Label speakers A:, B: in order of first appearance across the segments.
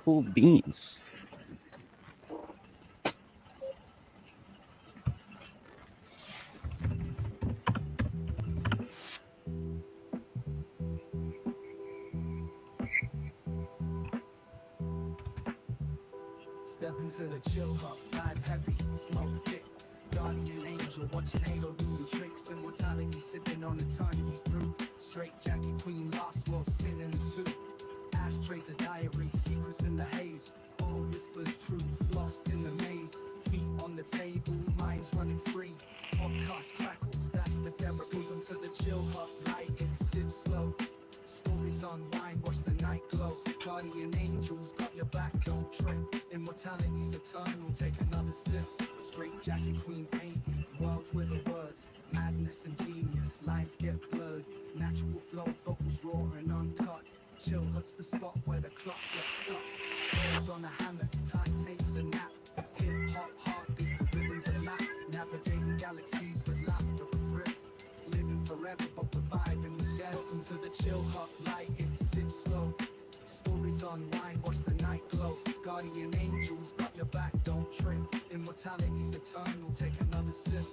A: Cool beans.
B: Step into the chill hut, vibe heavy, smoke thick. Guardian angel watching Halo doing tricks. Immortality sipping on eternity's brew. Straight jacket queen lost, world spinning the two. Ashtrays of diary, secrets in the haze. All whispers truth, lost in the maze. Feet on the table, minds running free. Podcast crackles, that's the therapy. Into the chill hut, light it, sip slow. Stories on wine, watch the night glow. Guardian angels got your back, don't trip. Immortality's eternal, take another sip. Straight jacket queen painting, worlds with the words. Madness and genius, lines get blurred. Natural flow, vocals raw and uncut. Chill hut's the spot where the clock gets stuck. Souls on a hammock, time takes a nap. Hip hop, heartbeat, rhythms and lap. Navigating galaxies with laughter and riff. Living forever, but we're vibing with death. Welcome to the chill hut, light it, sip slow. Stories on wine, watch the night glow. Guardian angels got your back, don't trip. Immortality's eternal, take another sip.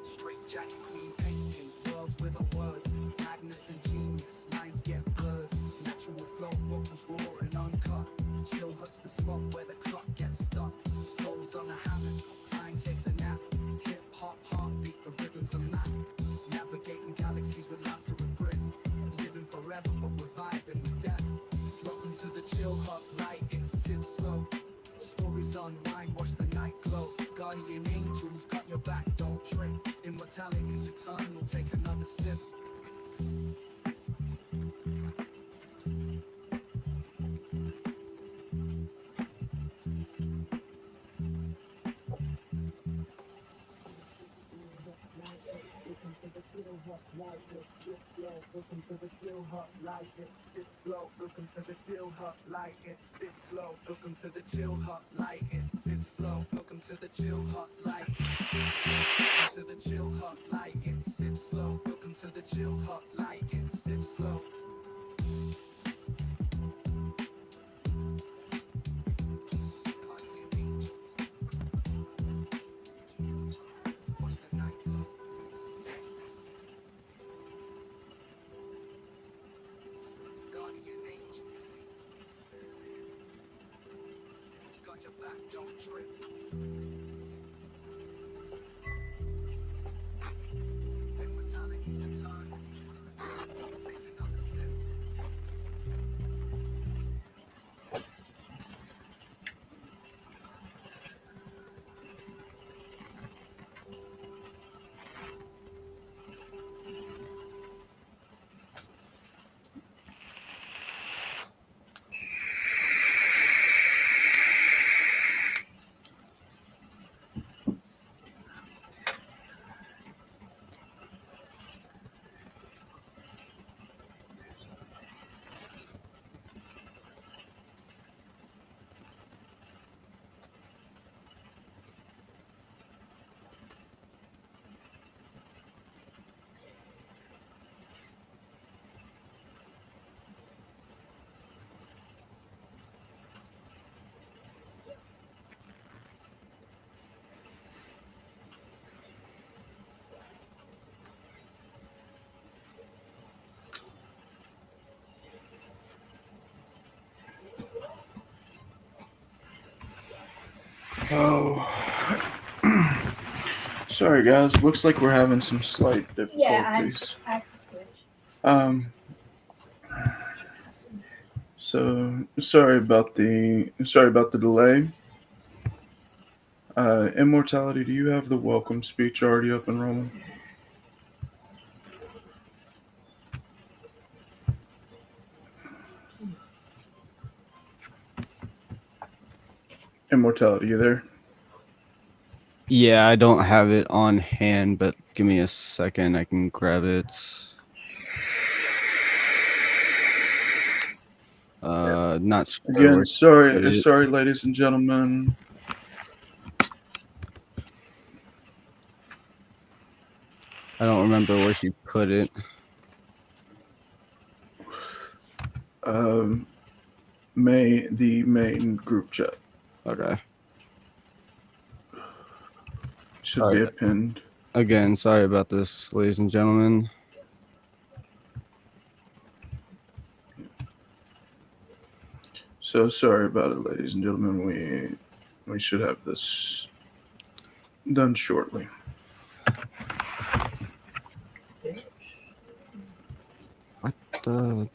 B: Straight jacket queen painting, worlds with the words. Madness and genius, lines get blurred. Natural flow, vocals raw and uncut. Chill hut's the spot where the clock gets stuck. Souls on a hammock, time takes a nap. Hip hop, heartbeat, the rhythms are mad. Navigating galaxies with laughter and grit. Living forever, but we're vibing with death. Welcome to the chill hut, light it, sip slow. Stories on wine, watch the night glow. Guardian angels got your back, don't trip. Immortality's eternal, take another sip. Welcome to the chill hut, light it, sit slow. Welcome to the chill hut, light it, sit slow. Welcome to the chill hut, light it, sit slow. Welcome to the chill hut, light it, sit slow. Welcome to the chill hut, light it, sit slow. Welcome to the chill hut, light it, sit slow. Guardian angels, watch the night glow. Guardian angels, got your back, don't trip. Immortality's eternal, take another sip.
C: Oh, sorry guys. Looks like we're having some slight difficulties. So sorry about the delay. Immortality, do you have the welcome speech already up and rolling? Immortality, you there?
A: Yeah, I don't have it on hand, but give me a second. I can grab it. Not sure.
C: Again, sorry, ladies and gentlemen.
A: I don't remember where she put it.
C: The main group chat
A: Okay.
C: should
A: All
C: be
A: right.
C: a pinned.
A: Again, sorry about this, ladies and gentlemen.
C: So sorry about it, ladies and gentlemen. We should have this done shortly.
A: What the?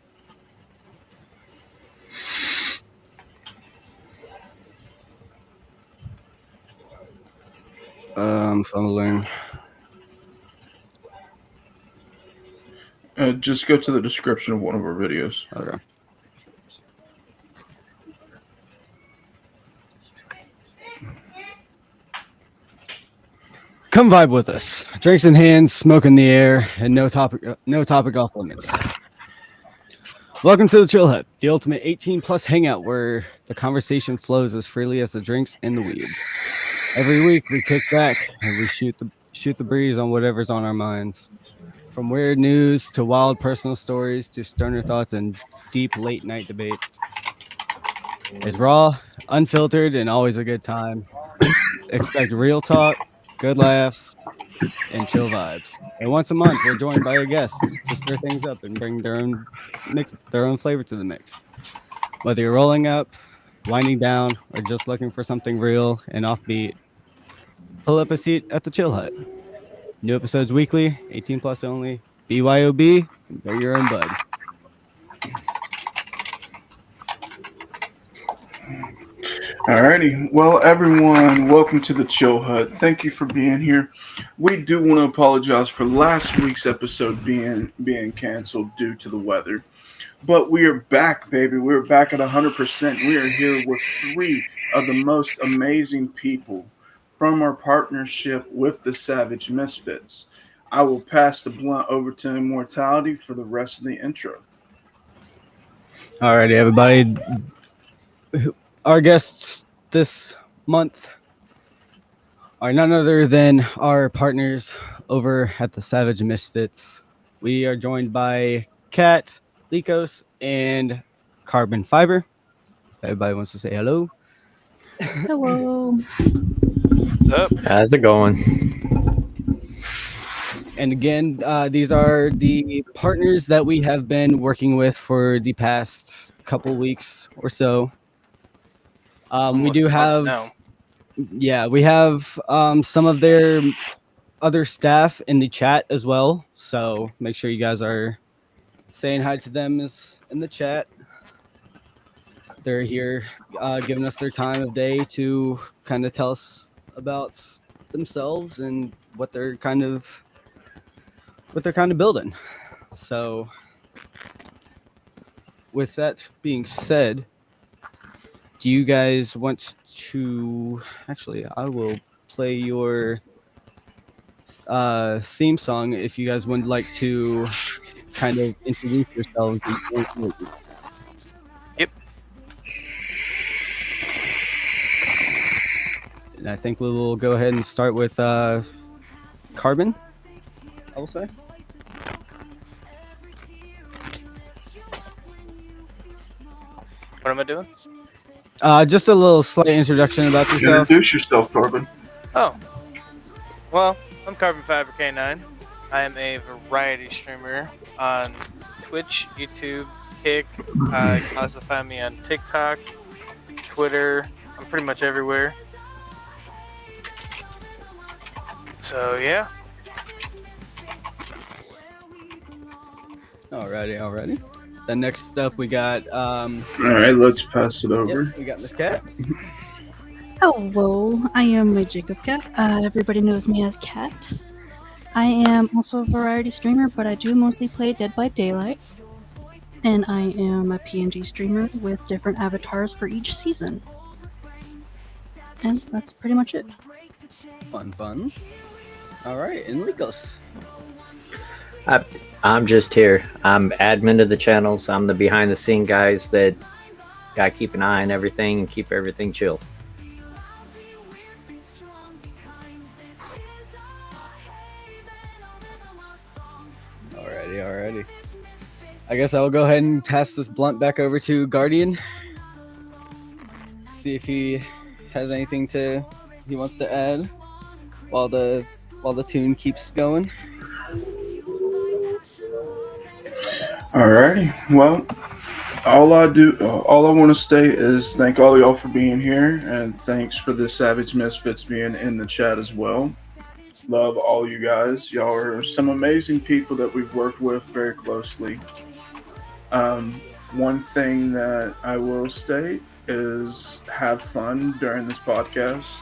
A: I'm fumbling.
C: Just go to the description of one of our videos.
A: Okay. Come vibe with us. Drinks in hand, smoke in the air, and no topic off limits. Welcome to the Chill Hut, the ultimate 18+ hangout where the conversation flows as freely as the drinks and the weed. Every week we kick back and we shoot the breeze on whatever's on our minds. From weird news to wild personal stories to sterner thoughts and deep late night debates. It's raw, unfiltered, and always a good time. Expect real talk, good laughs, and chill vibes. And once a month, we're joined by a guest to stir things up and bring their own flavor to the mix. Whether you're rolling up, winding down, or just looking for something real and offbeat, pull up a seat at the Chill Hut. New episodes weekly, 18+ only. BYOB, and bring your own bud.
C: Alrighty. Well, everyone, welcome to the Chill Hut. Thank you for being here. We do want to apologize for last week's episode being canceled due to the weather. But we are back, baby. We're back at 100%. We are here with three of the most amazing people from our partnership with the Savage Misfits. I will pass the blunt over to Immortality for the rest of the intro.
A: Alrighty, everybody. Our guests this month are none other than our partners over at the Savage Misfits. We are joined by Kat, Lycos, and Carbon Fiber. If everybody wants to say hello.
D: Hello.
E: What's up?
F: How's it going?
A: And again, these are the partners that we have been working with for the past couple weeks or so. We
E: Almost
A: do
E: a month
A: have,
E: now.
A: yeah, we have some of their other staff in the chat as well. So make sure you guys are saying hi to them in the chat. They're here giving us their time of day to kind of tell us about themselves and what they're kind of building. So with that being said, do you guys want to actually I will play your theme song if you guys would like to kind of introduce yourselves.
E: Yep.
A: And I think we will go ahead and start with Carbon, I will say.
E: What am I doing?
A: Just a little slight introduction about yourself.
C: Introduce yourself, Corbin.
E: Oh. Well, I'm Carbon Fiber K9. I am a variety streamer on Twitch, YouTube, Kick. You can also find me on TikTok, Twitter. I'm pretty much everywhere. So, yeah.
A: Alrighty. Then next up we got
C: All right, let's pass it over.
A: we got Miss Cat.
D: Hello. I am my Jacob Cat. Everybody knows me as Cat. I am also a variety streamer, but I do mostly play Dead by Daylight. And I am a PNG streamer with different avatars for each season. And that's pretty much it.
A: Fun. Alright, and Lycos.
F: I'm just here. I'm admin of the channels. I'm the behind the scene guys that gotta keep an eye on everything and keep everything chill.
A: Alrighty. I guess I'll go ahead and pass this blunt back over to Guardian. See if he has anything he wants to add while the tune keeps going.
C: Alrighty. Well, all I want to state is thank all y'all for being here, and thanks for the Savage Misfits being in the chat as well. Love all you guys. Y'all are some amazing people that we've worked with very closely. One thing that I will state is have fun during this podcast.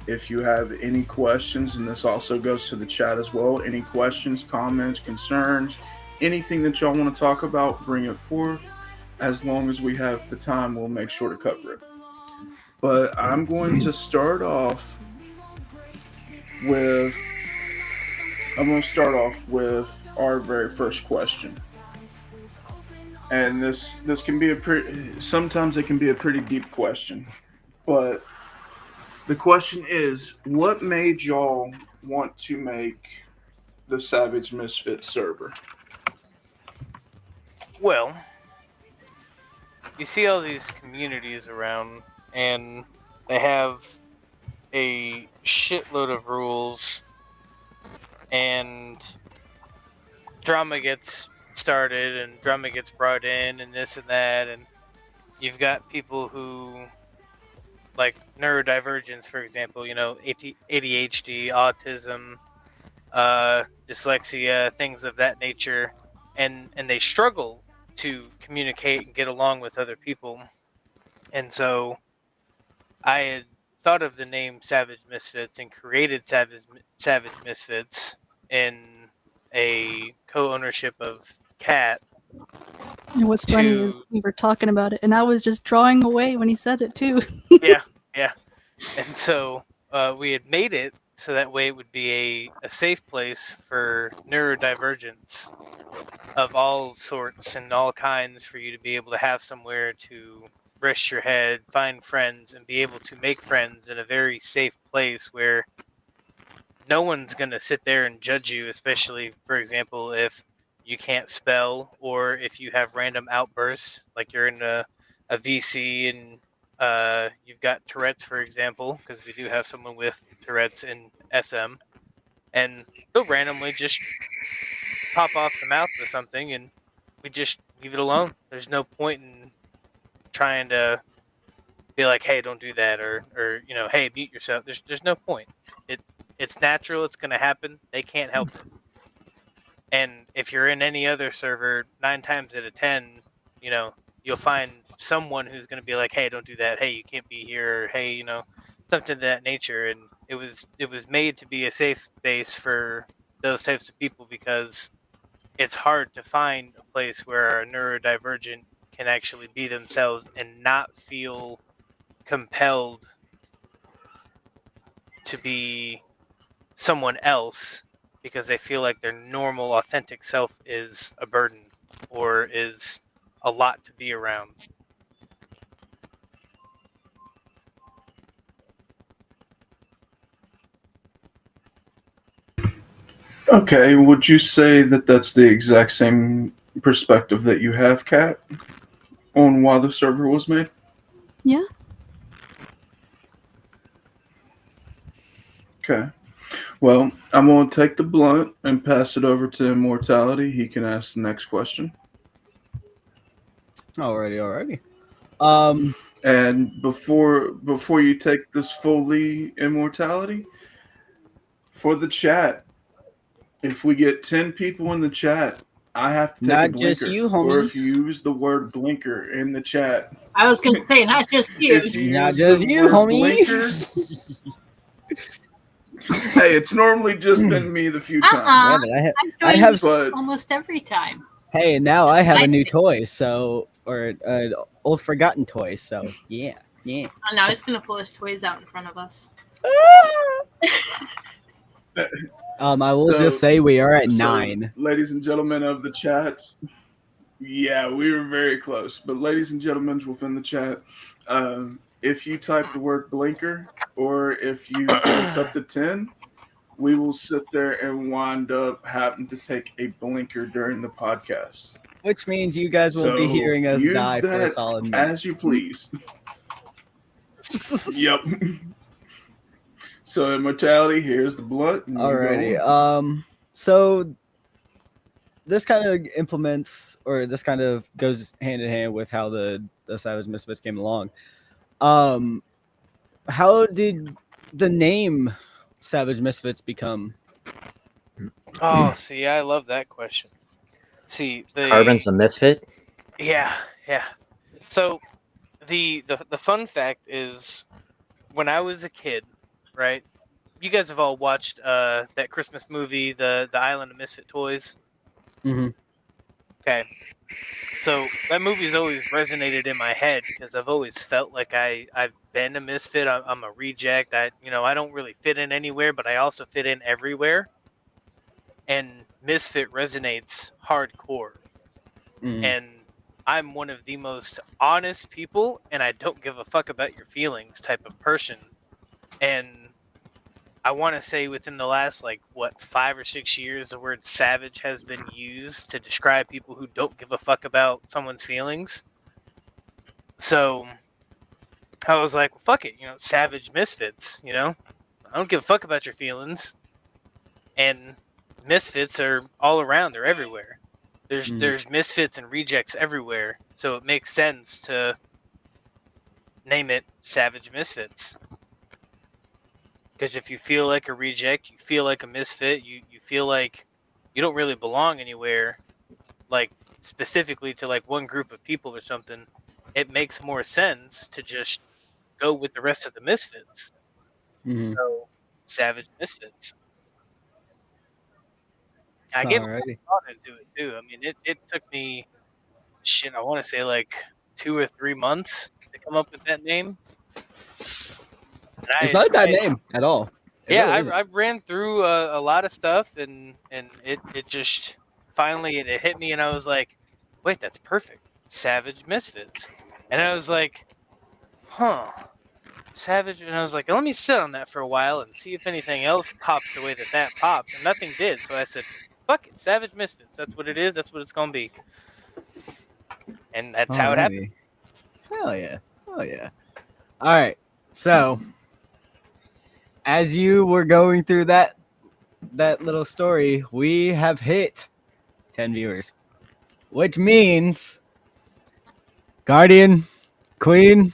C: If you have any questions, and this also goes to the chat as well, any questions, comments, concerns, anything that y'all want to talk about, bring it forth. As long as we have the time, we'll make sure to cover it. But I'm going to start off with our very first question. And this can be sometimes it can be a pretty deep question. But the question is, what made y'all want to make the Savage Misfits server?
E: Well, you see all these communities around, and they have a shitload of rules, and drama gets started, and drama gets brought in, and this and that, and you've got people who, like neurodivergence, for example, ADHD, autism, dyslexia, things of that nature, and they struggle to communicate and get along with other people. And so I had thought of the name Savage Misfits and created Savage Misfits in a co-ownership of Cat.
D: And what's funny is we were talking about it, and I was just drawing away when he said it too.
E: Yeah. And so we had made it so that way it would be a safe place for neurodivergence of all sorts and all kinds, for you to be able to have somewhere to rest your head, find friends, and be able to make friends in a very safe place where no one's going to sit there and judge you, especially, for example, if you can't spell or if you have random outbursts, like you're in a VC and you've got Tourette's, for example, because we do have someone with Tourette's in SM, and he'll randomly just pop off the mouth with something, and we just leave it alone. There's no point in trying to be like, hey, don't do that, or hey, mute yourself. There's no point. It's natural. It's going to happen. They can't help it. And if you're in any other server, 9 times out of 10, you'll find someone who's going to be like, hey, don't do that. Hey, you can't be here. Or, hey, something of that nature. And it was made to be a safe space for those types of people, because it's hard to find a place where a neurodivergent can actually be themselves and not feel compelled to be someone else because they feel like their normal, authentic self is a burden or is a lot to be around.
C: Okay, would you say that that's the exact same perspective that you have, Kat, on why the server was made?
D: Yeah.
C: Okay. Well, I'm going to take the blunt and pass it over to Immortality. He can ask the next question.
A: Alrighty.
C: And before you take this fully, Immortality, for the chat, if we get 10 people in the chat, I have to take
A: not
C: a blinker.
A: Just you, homie.
C: Or if you use the word blinker in the chat.
G: I was going to say, not just you.
A: Not just you, homie.
C: Blinker, hey, it's normally just been me the few times.
A: Yeah, but I have
G: almost every time.
A: Hey, now I have a new toy, or an old forgotten toy, so yeah.
G: Oh, now he's gonna pull his toys out in front of us.
A: I will just say we are at 9.
C: Ladies and gentlemen of the chats, yeah, we were very close. But ladies and gentlemen within the chat, if you type the word blinker, or if you get us up to 10, we will sit there and wind up having to take a blinker during the podcast.
A: Which means you guys will be
C: So
A: hearing us
C: use
A: die for a
C: that
A: solid minute.
C: as you please. Yep. So immortality, here's the blunt. and you go
A: Alrighty.
C: on.
A: So this kind of implements, or this kind of goes hand in hand with how the Savage Misfits came along. How did the name Savage Misfits become?
E: Oh, see, I love that question. See,
F: Carbon's a misfit.
E: Yeah. So the fun fact is, when I was a kid, right? You guys have all watched that Christmas movie, the Island of Misfit Toys.
A: Mm-hmm.
E: Okay. So that movie's always resonated in my head because I've always felt like I've been a misfit. I'm a reject. I don't really fit in anywhere, but I also fit in everywhere. And misfit resonates hardcore. And I'm one of the most honest people, and I don't give a fuck about your feelings type of person. And I want to say within the last 5 or 6 years, the word savage has been used to describe people who don't give a fuck about someone's feelings. So I was like, well, fuck it, savage misfits, I don't give a fuck about your feelings. And misfits are all around, they're everywhere. There's misfits and rejects everywhere. So it makes sense to name it Savage Misfits. Because if you feel like a reject, you feel like a misfit, you feel like you don't really belong anywhere, specifically to one group of people or something, it makes more sense to just go with the rest of the misfits. So, Savage Misfits. I gave a lot of thought into it too. I mean, it took me, I want to say 2 or 3 months to come up with that name.
A: It's not a bad name at all.
E: I ran through a lot of stuff, and it just finally it hit me, and I was like, wait, that's perfect. Savage Misfits. And I was like, huh, Savage. And I was like, let me sit on that for a while and see if anything else pops the way that pops. And nothing did. So I said, fuck it, Savage Misfits. That's what it is. That's what it's going to be. And that's how it happened.
A: Hell yeah. All right. So as you were going through that little story, we have hit 10 viewers, which means Guardian, Queen,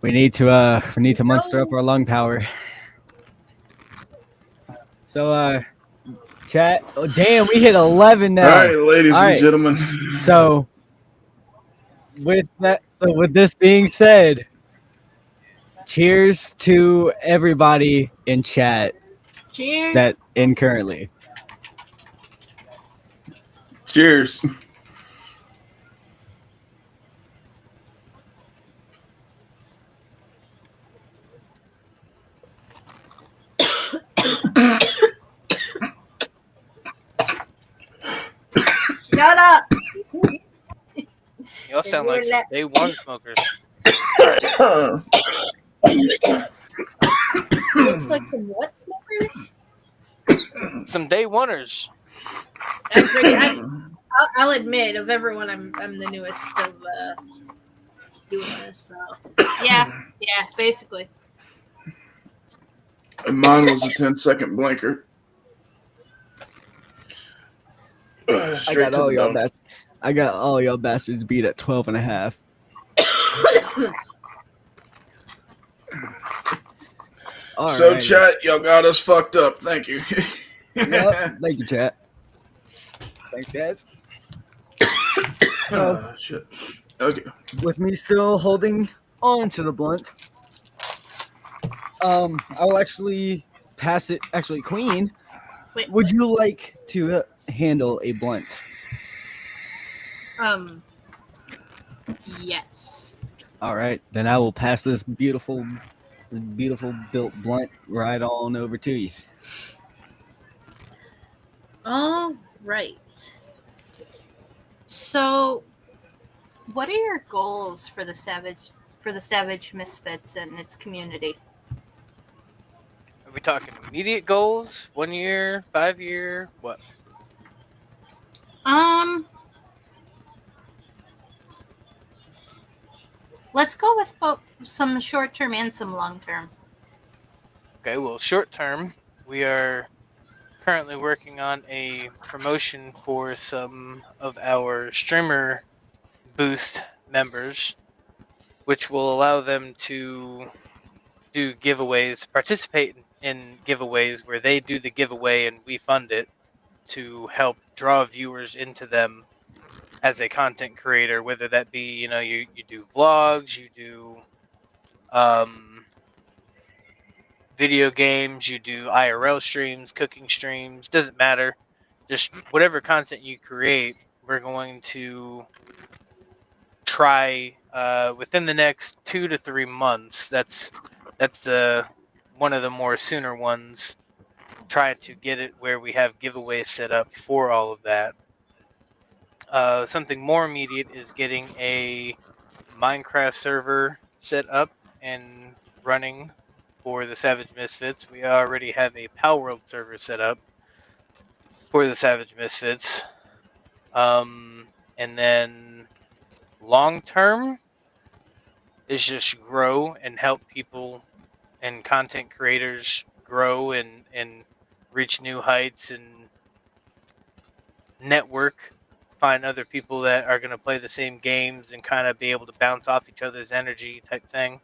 A: we need to muster up our lung power. So chat, oh damn, we hit 11 now.
C: All right, ladies and gentlemen.
A: So with this being said, cheers to everybody in chat.
G: Cheers.
A: That in currently.
C: Cheers.
G: Shut up.
E: Y'all sound like some day one smokers.
G: Looks like some what smokers?
E: Some day oneers.
G: I'll admit, of everyone, I'm the newest of doing this. So yeah, basically.
C: And mine was a 10-second blinker.
A: I got all y'all bastards beat at 12 and a half.
C: So chat, y'all got us fucked up. Thank you.
A: Yep, thank you, chat. Thanks, guys.
C: Shit. Okay.
A: With me still holding on to the blunt, I'll actually pass it. Actually, Queen, would you like to handle a blunt?
G: Yes.
A: All right, then I will pass this beautiful built blunt right on over to you.
G: All right. So, what are your goals for the Savage Misfits and its community?
E: Are we talking immediate goals? 1 year, 5 year? What?
G: Let's go with both some short term and some long term.
E: Okay, well, short term, we are currently working on a promotion for some of our streamer boost members, which will allow them to do giveaways, participate in giveaways where they do the giveaway and we fund it to help draw viewers into them as a content creator, whether that be, you do vlogs, you do video games, you do IRL streams, cooking streams, doesn't matter. Just whatever content you create, we're going to try within the next 2 to 3 months. That's one of the more sooner ones. Try to get it where we have giveaways set up for all of that. Something more immediate is getting a Minecraft server set up and running for the Savage Misfits. We already have a Palworld server set up for the Savage Misfits. And then long term is just grow and help people and content creators grow and reach new heights and network, find other people that are going to play the same games and kind of be able to bounce off each other's energy type thing.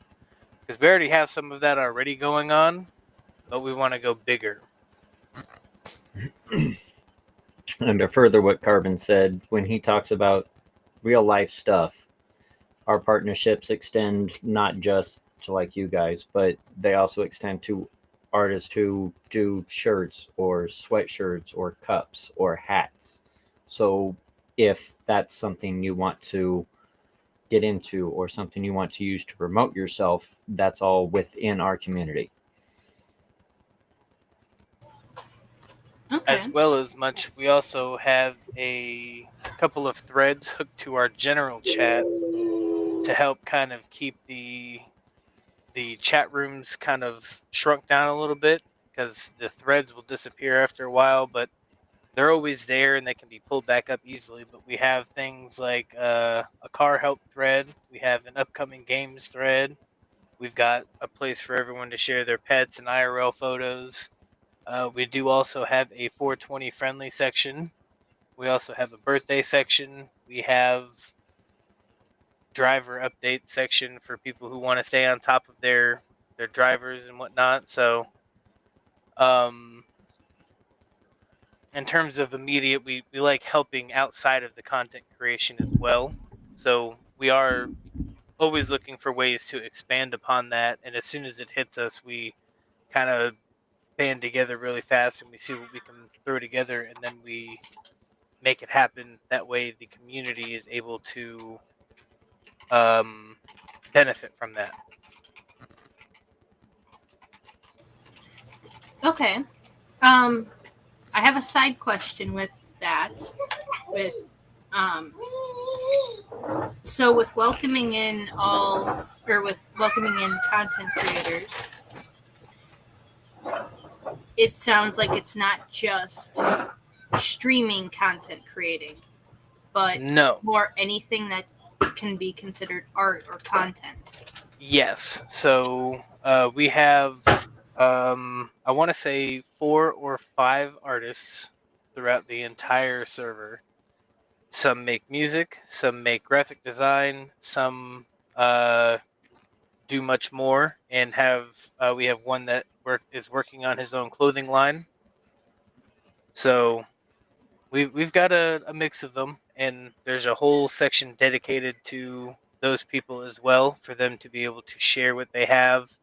E: Because we already have some of that already going on, but we want to go bigger.
F: And to further what Carbon said, when he talks about real life stuff, our partnerships extend not just to like you guys, but they also extend to artists who do shirts or sweatshirts or cups or hats. So if that's something you want to get into or something you want to use to promote yourself, that's all within our community.
G: Okay.
E: As well as much, we also have a couple of threads hooked to our general chat to help kind of keep the chat rooms kind of shrunk down a little bit, because the threads will disappear after a while, but they're always there and they can be pulled back up easily. But we have things like a car help thread, we have an upcoming games thread, we've got a place for everyone to share their pets and IRL photos. We do also have a 420 friendly section. We also have a birthday section. We have driver update section for people who want to stay on top of their drivers and whatnot. So, in terms of immediate, we like helping outside of the content creation as well. So we are always looking for ways to expand upon that. And as soon as it hits us, we kind of band together really fast and we see what we can throw together, and then we make it happen. That way the community is able to benefit from that.
G: Okay. I have a side question with that. So with welcoming in content creators, it sounds like it's not just streaming content creating, but
E: No.
G: more anything that can be considered art or content.
E: Yes. So we have, I want to say 4 or 5 artists throughout the entire server. Some make music, some make graphic design, some do much more, and we have one that is working on his own clothing line. So we've got a mix of them, and there's a whole section dedicated to those people as well, for them to be able to share what they have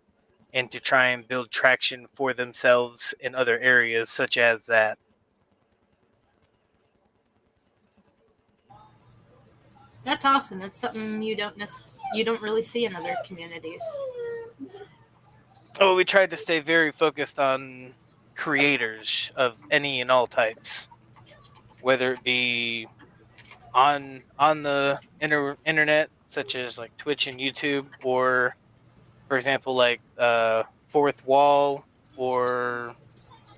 E: and to try and build traction for themselves in other areas such as that.
G: That's awesome. That's something you don't really see in other communities.
E: Oh, we tried to stay very focused on creators of any and all types, whether it be on the internet, such as like Twitch and YouTube, or for example like Fourth Wall, or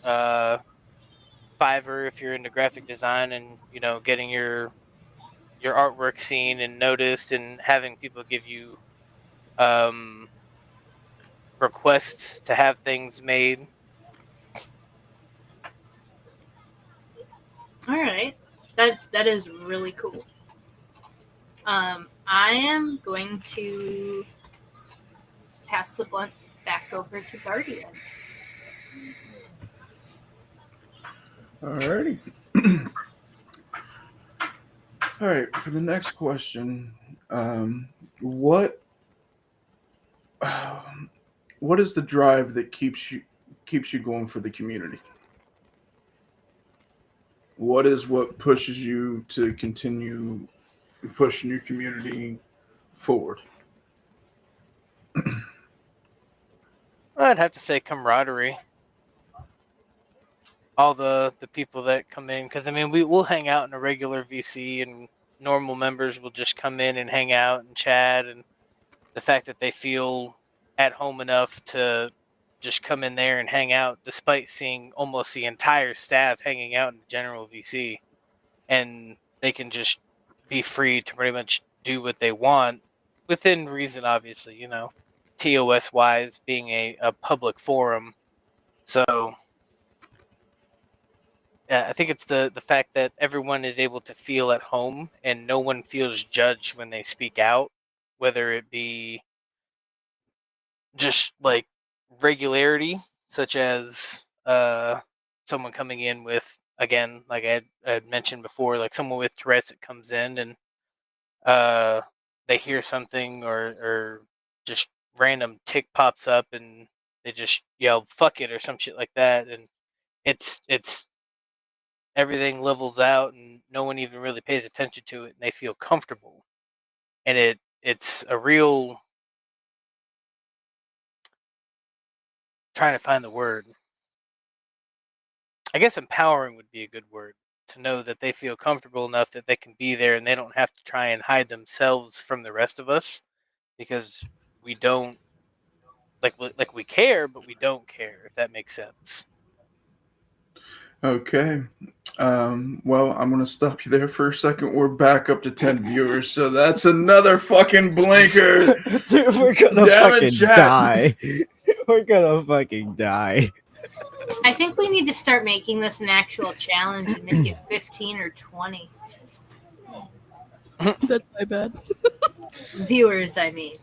E: Fiverr if you're into graphic design, and getting your artwork seen and noticed, and having people give you um, requests to have things made.
G: All right, that is really cool. I am going to pass the blunt back over to Guardian.
C: Alrighty. All right, for the next question, what what is the drive that keeps you going for the community? What pushes you to continue pushing your community forward?
E: I'd have to say camaraderie. All the people that come in, because I mean we'll hang out in a regular VC, and normal members will just come in and hang out and chat, and the fact that they feel at home enough to just come in there and hang out, despite seeing almost the entire staff hanging out in the general VC, and they can just be free to pretty much do what they want within reason, obviously, TOS wise, being a public forum. So I think it's the fact that everyone is able to feel at home and no one feels judged when they speak out, whether it be just like regularity, such as someone coming in with, again, like I had mentioned before, like someone with Tourette's that comes in and uh, they hear something, or just random tick pops up and they just yell "fuck it" or some shit like that, and it's everything levels out and no one even really pays attention to it, and they feel comfortable, and it's a real, trying to find the word, I guess empowering would be a good word, to know that they feel comfortable enough that they can be there and they don't have to try and hide themselves from the rest of us, because we don't, like we care, but we don't care, if that makes sense.
C: Okay. Well, I'm going to stop you there for a second. We're back up to 10 viewers, so that's another fucking blinker.
A: Dude, we're gonna
C: Damn it,
A: fucking
C: chat.
A: die. We're gonna fucking die.
G: I think we need to start making this an actual challenge and make it 15 or 20
D: That's my bad.
G: viewers. I mean,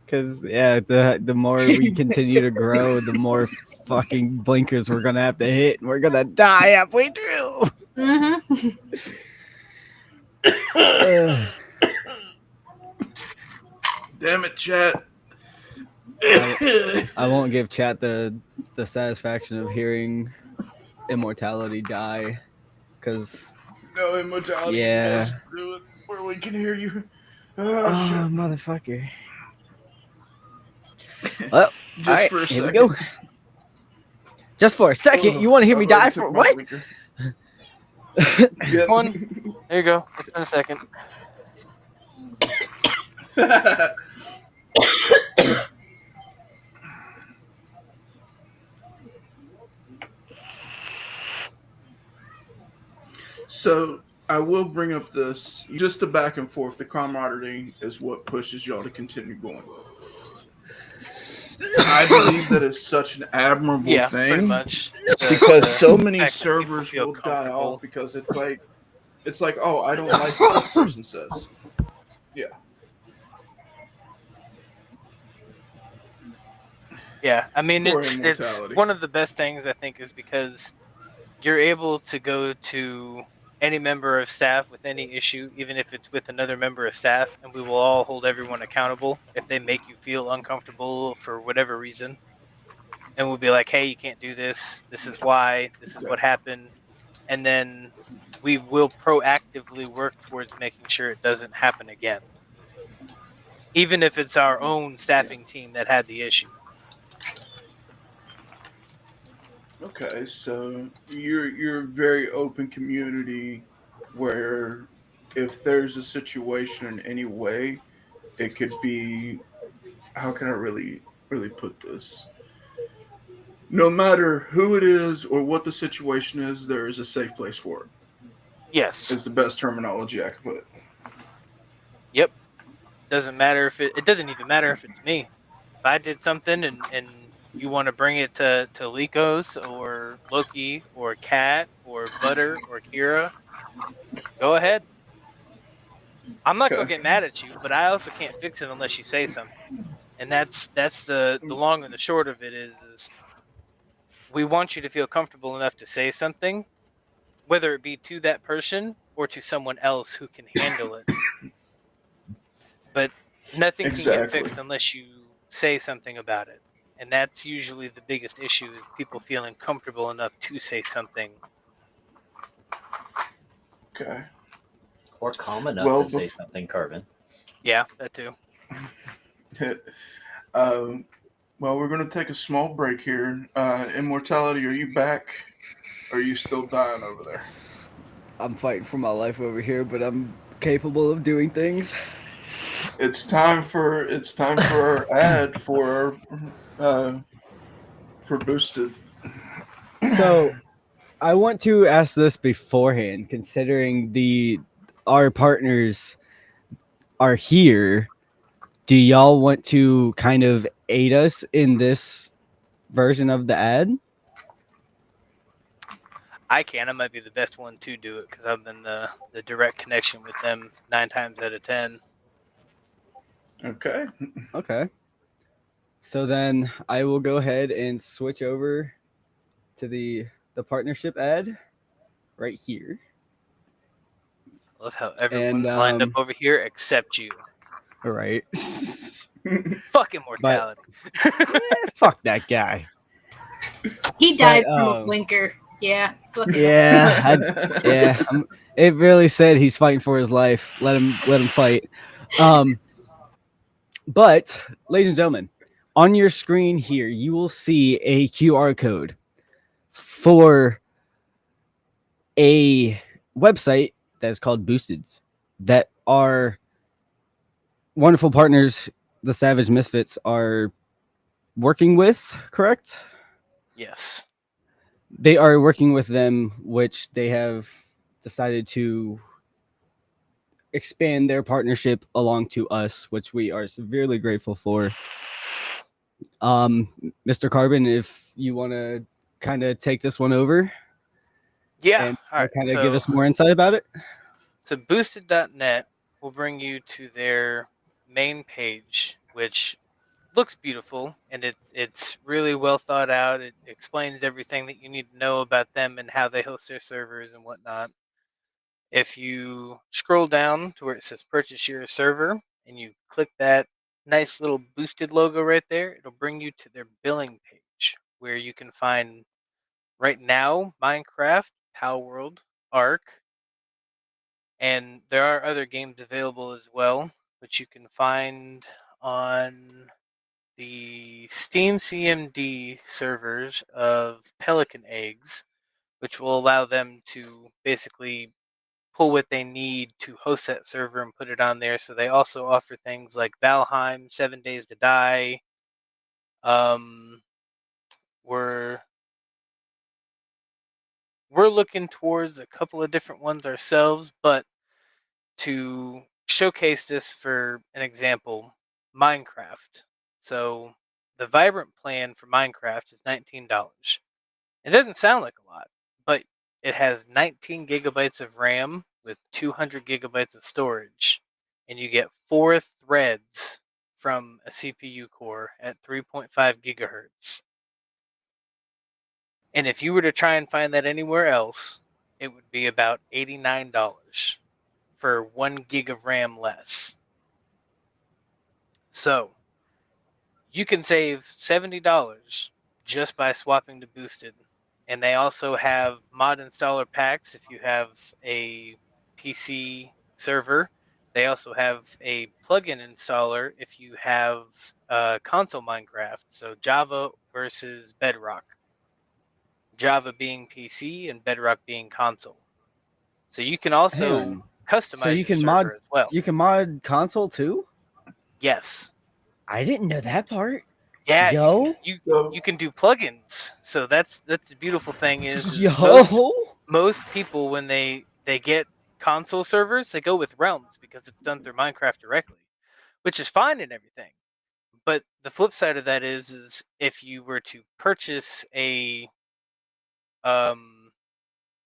A: Because the more we continue to grow, the more fucking blinkers we're gonna have to hit, and we're gonna die halfway through.
C: Damn it, chat.
A: I won't give chat the satisfaction of hearing immortality die, because
C: No immortality.
A: Yeah.
C: Let's do it where we can hear you.
A: oh motherfucker. Well,
C: Just
A: all right,
C: for a
A: here we
C: second.
A: go. Just for a second, you want to hear me
C: I've already
A: die
C: took
A: for
C: my
A: what?
C: blinker.
E: One, there you go. It's been a second.
C: So I will bring up this, just the back and forth. The camaraderie is what pushes y'all to continue going. I believe that is such an admirable
E: Yeah,
C: thing,
E: pretty much.
C: because so many
E: fact that people
C: servers
E: feel
C: will die
E: comfortable.
C: off because it's like, oh, I don't like what this person says. Yeah.
E: Yeah, I mean,
C: Poor
E: it's
C: immortality.
E: one of the best things, I think, is because you're able to go to any member of staff with any issue, even if it's with another member of staff, and we will all hold everyone accountable if they make you feel uncomfortable for whatever reason. And we'll be like, hey, you can't do this. This is why. This is what happened. And then we will proactively work towards making sure it doesn't happen again, even if it's our own staffing team that had the issue.
C: Okay, so you're a very open community where if there's a situation in any way, it could be, how can I really put this? No matter who it is or what the situation is, there is a safe place for it.
E: Yes.
C: Is the best terminology I can put.
E: Yep. Doesn't matter if it doesn't even matter if it's me. If I did something and you want to bring it to Likos or Loki or Kat or Butter or Kira, go ahead. I'm not gonna
C: Okay.
E: get mad at you, but I also can't fix it unless you say something. And that's the long and the short of it is we want you to feel comfortable enough to say something, whether it be to that person or to someone else who can handle it. But nothing can get
C: Exactly.
E: fixed unless you say something about it. And that's usually the biggest issue is people feeling comfortable enough to say something.
C: Okay.
F: Or calm enough
C: Well,
F: to say something, Carbon.
E: Yeah, that too.
C: um, well, we're going to take a small break here. Immortality, are you back? Or are you still dying over there?
A: I'm fighting for my life over here, but I'm capable of doing things.
C: It's time for our ad for boosted.
A: So I want to ask this beforehand, considering our partners are here. Do y'all want to kind of aid us in this version of the ad?
E: I can. I might be the best one to do it because I'm in the direct connection with them 9 times out of 10.
C: Okay.
A: Okay. So then I will go ahead and switch over to the partnership ad right here.
E: I love how
A: And
E: everyone's lined up over here except you.
A: all right.
E: Fuck
A: But
E: immortality.
A: fuck that guy.
G: He died
A: But,
G: from a blinker. Yeah. Fuck him.
A: Yeah, it really said he's fighting for his life. Let him fight. But ladies and gentlemen, on your screen here, you will see a QR code for a website that is called Boosteds that our wonderful partners, the Savage Misfits, are working with, correct?
E: Yes.
A: They are working with them, which they have decided to expand their partnership along to us, which we are severely grateful for. Mr. Carbon, if you want to kind of take this one over
E: Yeah.
A: and
E: All right.
A: kind of give us more insight about it.
E: So boosted.net will bring you to their main page, which looks beautiful and it's really well thought out. It explains everything that you need to know about them and how they host their servers and whatnot. If you scroll down to where it says purchase your server and you click that nice little boosted logo right there, it'll bring you to their billing page where you can find right now Minecraft, Palworld, Ark, and there are other games available as well, which you can find on the Steam CMD servers of Pelican Eggs, which will allow them to basically pull what they need to host that server and put it on there. So they also offer things like Valheim, 7 Days to Die. Um, we're we're looking towards a couple of different ones ourselves, but to showcase this for an example, Minecraft. So the Vibrant plan for Minecraft is $19. It doesn't sound like a lot, but it has 19 gigabytes of RAM with 200 gigabytes of storage, and you get 4 threads from a CPU core at 3.5 gigahertz. And if you were to try and find that anywhere else, it would be about $89 for 1 gig of RAM less. So you can save $70 just by swapping to Boosted. And they also have mod installer packs if you have a PC server. They also have a plugin installer if you have console Minecraft. So Java versus Bedrock. Java being PC and Bedrock being console. So you can
A: Hang
E: also
A: on. So
E: customize your server as well.
A: you can mod console too?
E: Yes.
A: I didn't know that part.
E: Yeah,
A: Yo?
E: you can do plugins. So that's the beautiful thing is most
A: Yo?
E: people when they get console servers, they go with Realms because it's done through Minecraft directly, which is fine and everything. But the flip side of that is if you were to purchase um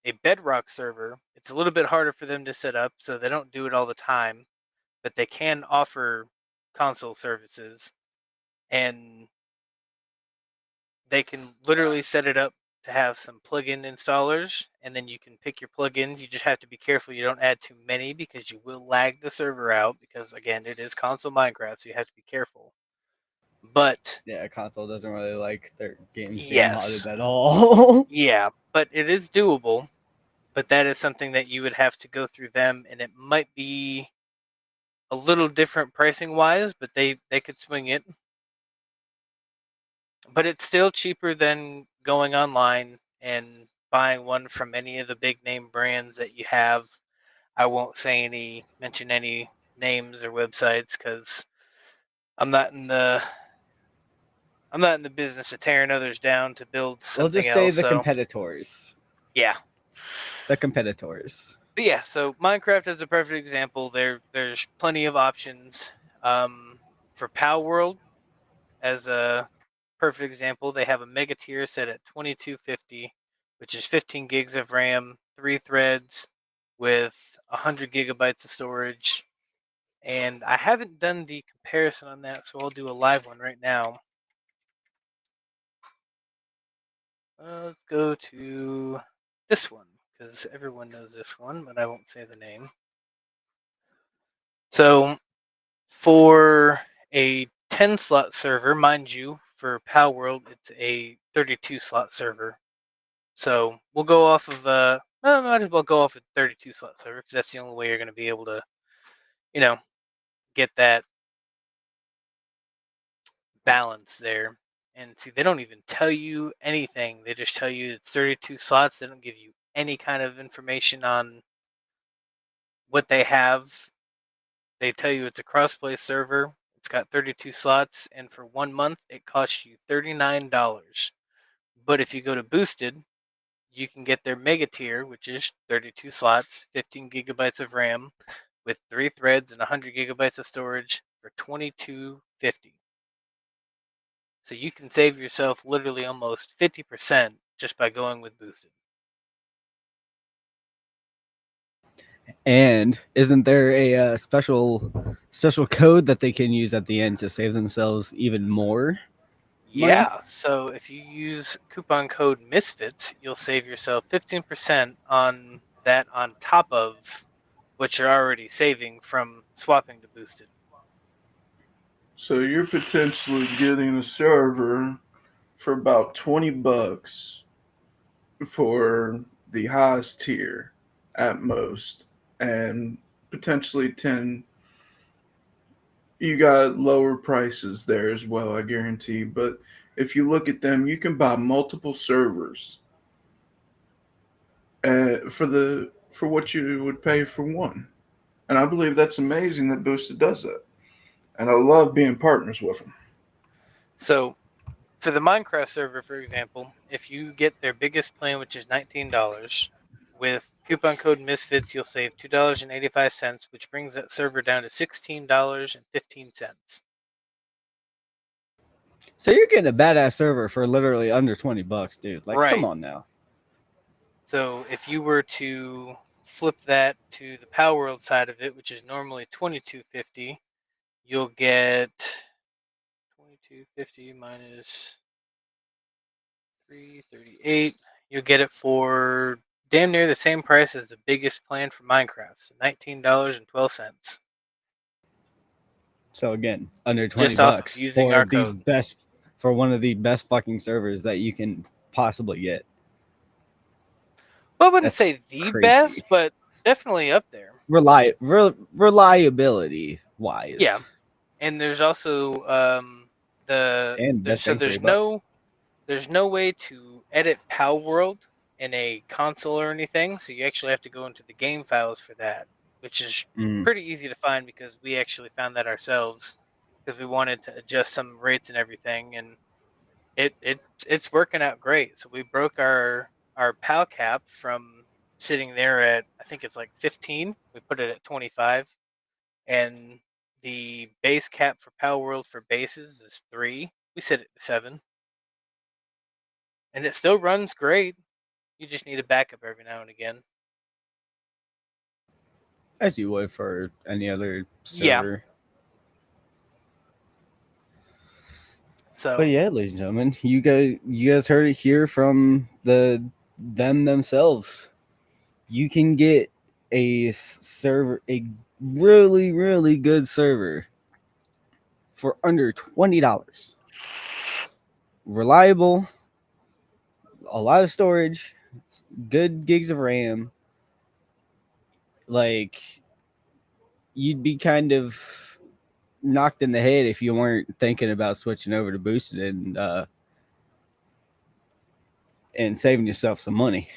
E: a Bedrock server, it's a little bit harder for them to set up, so they don't do it all the time, but they can offer console services and they can literally set it up to have some plugin installers, and then you can pick your plugins. You just have to be careful you don't add too many because you will lag the server out because again, it is console Minecraft, so you have to be careful. But
A: Yeah, console doesn't really like their games being
E: yes.
A: modded at all.
E: Yeah, but it is doable. But that is something that you would have to go through them, and it might be a little different pricing wise, but they could swing it. But it's still cheaper than going online and buying one from any of the big name brands that you have. I won't mention any names or websites because I'm not in the I'm not in the business of tearing others down to build
A: We'll
E: something
A: just say
E: else.
A: the
E: So
A: competitors.
E: yeah.
A: The competitors.
E: But yeah, so Minecraft is a perfect example. There's plenty of options. For Pow World, as a perfect example, they have a mega tier set at 2250, which is 15 gigs of RAM, 3 threads, with 100 gigabytes of storage. And I haven't done the comparison on that, so I'll do a live one right now. Let's go to this one because everyone knows this one, but I won't say the name. So for a 10 slot server, mind you, for PAL World, it's a 32 slot server. So we'll go off of, might as well go off a 32 slot server because that's the only way you're going to be able to, get that balance there. And see, they don't even tell you anything. They just tell you it's 32 slots. They don't give you any kind of information on what they have. They tell you it's a crossplay server. It's got 32 slots, and for 1 month, it costs you $39. But if you go to Boosted, you can get their mega tier, which is 32 slots, 15 gigabytes of RAM, with 3 threads and 100 gigabytes of storage for $22.50. So you can save yourself literally almost 50% just by going with Boosted.
A: And isn't there a special code that they can use at the end to save themselves even more?
E: Yeah, so if you use coupon code Misfits, you'll save yourself 15% on that on top of what you're already saving from swapping to Boosted.
C: So you're potentially getting a server for about $20 for the highest tier at most, and potentially 10. You got lower prices there as well, I guarantee. But if you look at them, you can buy multiple servers for what you would pay for one. And I believe that's amazing that Boosted does that. And I love being partners with them.
E: So for the Minecraft server, for example, if you get their biggest plan, which is $19, with coupon code Misfits, you'll save $2.85, which brings that server down to $16.15.
A: So you're getting a badass server for literally under $20, dude. Like, come
E: Right.
A: on now.
E: So if you were to flip that to the Power World side of it, which is normally $22.50, you'll get $22.50 minus $3.38. You'll get it for damn near the same price as the biggest plan for Minecraft, so $19.12.
A: So again, under 20
E: Just off of
A: bucks
E: using
A: for
E: our
A: the
E: code.
A: best, for one of the best fucking servers that you can possibly get.
E: Well, I wouldn't
A: That's
E: say the
A: crazy.
E: best, but definitely up there.
A: Reliability wise.
E: Yeah, and there's also
A: And best bang for your buck.
E: there's no way to edit Power World in a console or anything, so you actually have to go into the game files for that, which is
A: Mm.
E: pretty easy to find because we actually found that ourselves. because we wanted to adjust some rates and everything, and it's working out great. So we broke our PAL cap from sitting there at, I think it's like 15. We put it at 25, and the base cap for PAL World for bases is 3. We sit at 7, and it still runs great. You just need a backup every now and again.
A: As you would for any other
E: Yeah.
A: server.
E: So
A: But yeah, ladies and gentlemen, you guys heard it here from them themselves. You can get a really, really good server for under $20. Reliable, a lot of storage, good gigs of RAM. Like, you'd be kind of knocked in the head if you weren't thinking about switching over to boosted and saving yourself some money.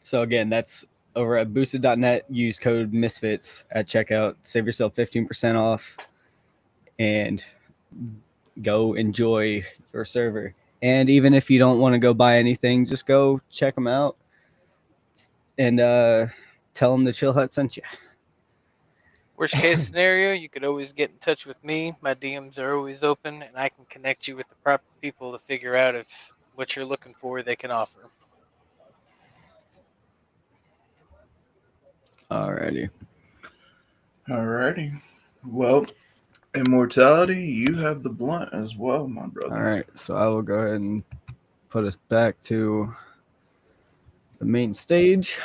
A: So again, that's over at boosted.net. Use code misfits at checkout. Save yourself 15% off and go enjoy your server. And even if you don't want to go buy anything, just go check them out and tell them the Chill Hut sent you.
E: worst case scenario, you could always get in touch with me. My DMs are always open, and I can connect you with the proper people to figure out if what you're looking for they can offer.
A: Alrighty.
C: Alrighty. Well, Immortality, you have the blunt as well, my brother.
A: All right. So I will go ahead and put us back to the main stage.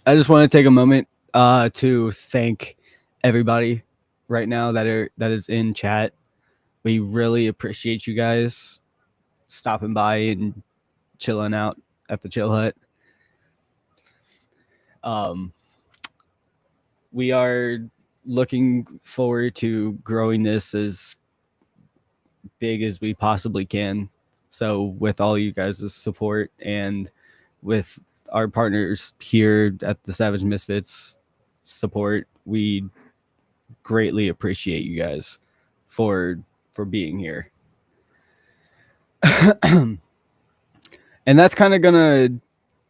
A: I just want to take a moment to thank everybody right now that is in chat. We really appreciate you guys stopping by and chilling out at the Chill Hut. We are looking forward to growing this as big as we possibly can. So with all you guys' support and with our partners here at the Savage Misfits support, we greatly appreciate you guys for being here. And that's kind of gonna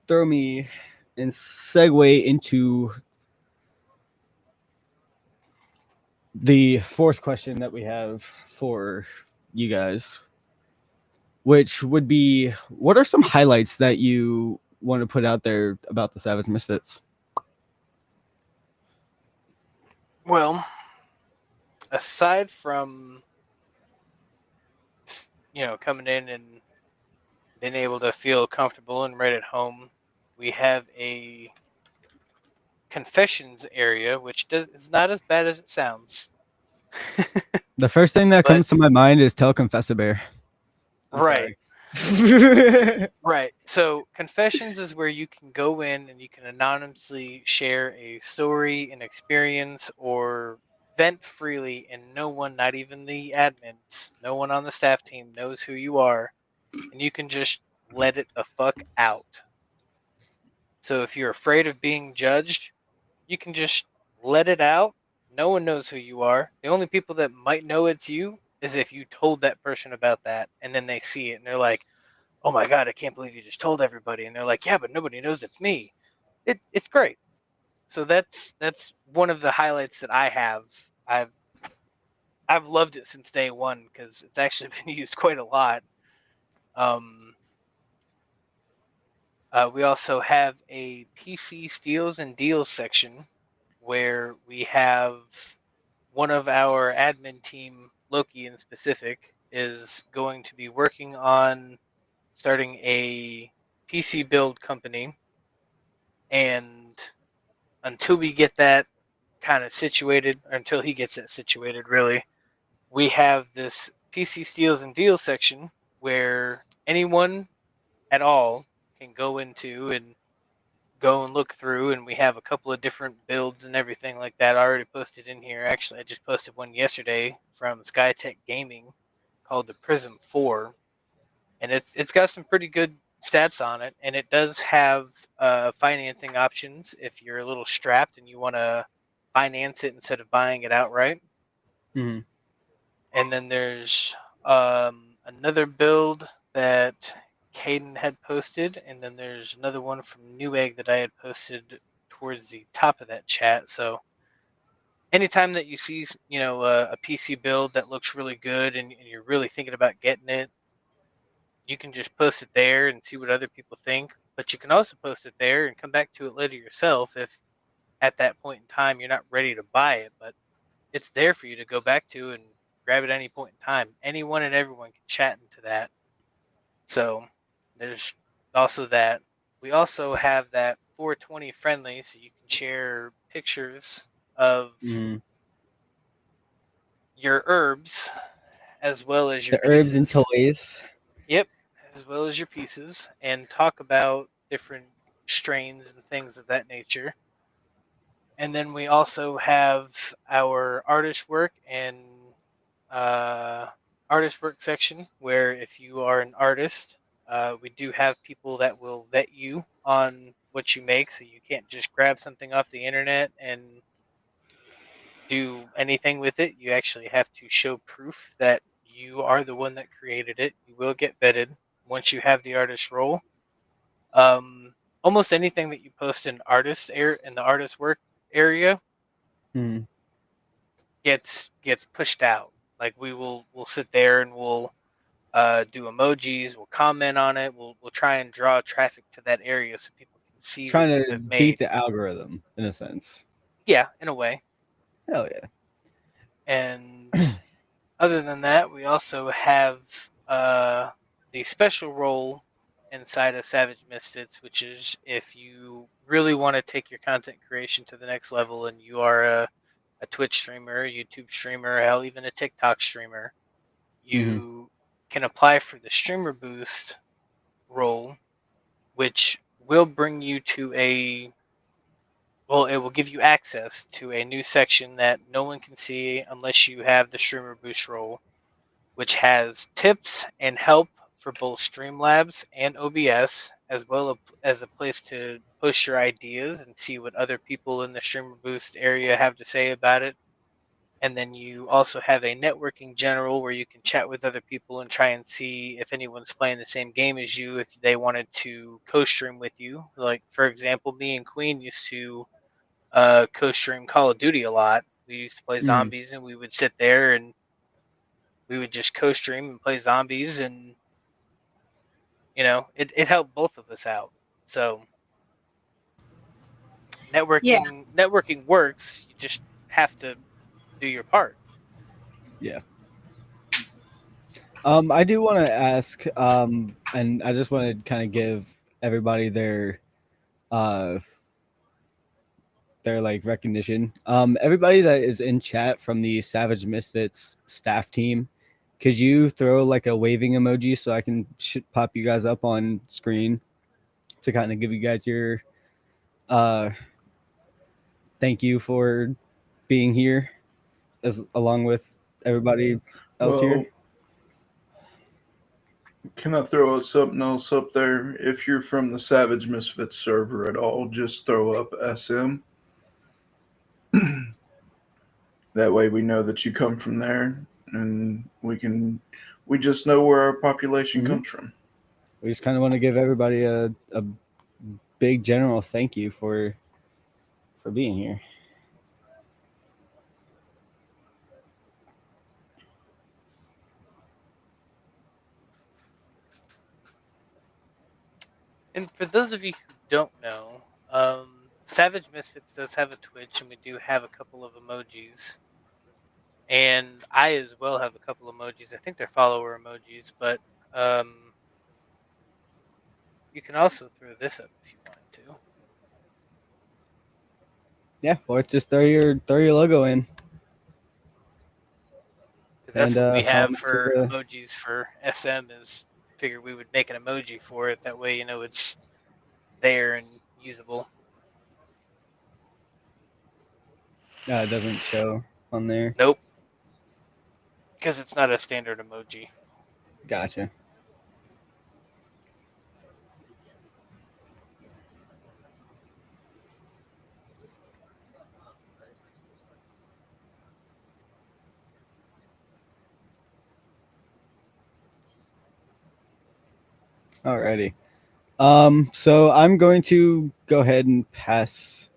A: throw me and segue into the fourth question that we have for you guys, which would be, what are some highlights that you want to put out there about the Savage Misfits?
E: Well, aside from coming in and being able to feel comfortable and right at home, we have a confessions area, which is not as bad as it sounds.
A: The first thing that comes to my mind is Tell Confess a Bear.
E: Right. Right. So confessions is where you can go in and you can anonymously share a story, an experience, or vent freely, and no one, not even the admins, no one on the staff team knows who you are, and you can just let it the fuck out. So if you're afraid of being judged, you can just let it out. No one knows who you are. The only people that might know it's you is if you told that person about that, and then they see it and they're like, "Oh my god, I can't believe you just told everybody." And they're like, "Yeah, but nobody knows it's me." It's great. So that's one of the highlights that I have. I've loved it since day one because it's actually been used quite a lot. We also have a PC steals and deals section where we have one of our admin team, Loki in specific, is going to be working on starting a PC build company. And until we get that kind of situated, or until he gets it situated, really, we have this PC steals and deals section where anyone at all can go into and go and look through, and we have a couple of different builds and everything like that already posted in here. Actually, I just posted one yesterday from Skytech Gaming called the Prism 4, and it's got some pretty good stats on it, and it does have financing options if you're a little strapped and you want to finance it instead of buying it outright.
A: Mhm.
E: And then there's another build that Caden had posted, and then there's another one from Newegg that I had posted towards the top of that chat. So anytime that you see, a PC build that looks really good and you're really thinking about getting it, you can just post it there and see what other people think. But you can also post it there and come back to it later yourself if at that point in time you're not ready to buy it. But it's there for you to go back to and grab at any point in time. Anyone and everyone can chat into that. So there's also that. We also have that 420 friendly, so you can share pictures of
A: Mhm.
E: your herbs as well as your
A: The herbs and
E: pieces.
A: toys.
E: Yep, as well as your pieces, and talk about different strains and things of that nature. And then we also have our artist work and uh, artist work section, where if you are an artist, we do have people that will vet you on what you make, so you can't just grab something off the internet and do anything with it. You actually have to show proof that you are the one that created it. You will get vetted once you have the artist role. Almost anything that you post in the artist work area
A: Mhm.
E: gets pushed out. Like we'll sit there and we'll do emojis, we'll comment on it, we'll try and draw traffic to that area so people can see what
A: Trying
E: you
A: to
E: have
A: beat
E: made.
A: the algorithm in a sense.
E: Yeah, in a way.
A: Hell yeah.
E: And other than that, we also have the special role inside of Savage Misfits, which is if you really want to take your content creation to the next level and you are a Twitch streamer, a YouTube streamer, hell, even a TikTok streamer,
A: Mhm.
E: you can apply for the Streamer Boost role, which will bring you to it will give you access to a new section that no one can see unless you have the Streamer Boost role, which has tips and help for both Streamlabs and OBS, as well as a place to push your ideas and see what other people in the Streamer Boost area have to say about it. And then you also have a networking general where you can chat with other people and try and see if anyone's playing the same game as you, if they wanted to co-stream with you. Like, for example, me and Queen used to co-stream Call of Duty a lot. We used to play
A: Mhm.
E: zombies, and we would sit there and we would just co-stream and play zombies, and it helped both of us out. So
G: Yeah.
E: networking works. You just have to do your part.
A: Yeah. I do want to ask, and I just want to kind of give everybody uh, their like recognition. Everybody that is in chat from the Savage Misfits staff team, could you throw like a waving emoji so I can pop you guys up on screen to kind of give you guys your uh, thank you for being here, as along with everybody else here.
C: Well, can I throw something else up there? If you're from the Savage Misfits server at all, just throw up SM. That way we know that you come from there, and we just know where our population
A: Mhm.
C: comes from.
A: We just kind of want to give everybody a big general thank you for being here.
E: And for those of you who don't know, Savage Misfits does have a Twitch, and we do have a couple of emojis. And I as well have a couple of emojis. I think they're follower emojis, but um, you can also throw this up if you wanted to.
A: Yeah, or just throw your logo in
E: Because that's
A: and
E: what we have
A: comment to
E: for
A: the.
E: emojis for SM. Is figured we would make an emoji for it. That way, it's there and usable.
A: It doesn't show on there.
E: Nope, because it's not a standard emoji.
A: Gotcha. Alrighty. So I'm going to go ahead and pass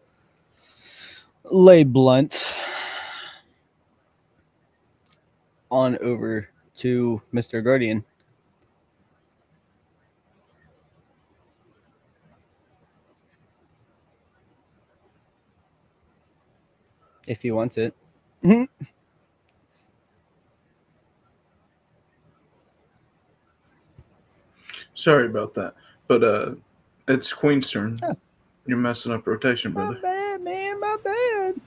A: Lay Blunt on over to Mr. Guardian. If he wants it.
C: Sorry about that, but it's Queen's turn.
A: Oh.
C: You're messing up rotation,
A: My
C: brother.
A: bad, man. My bad.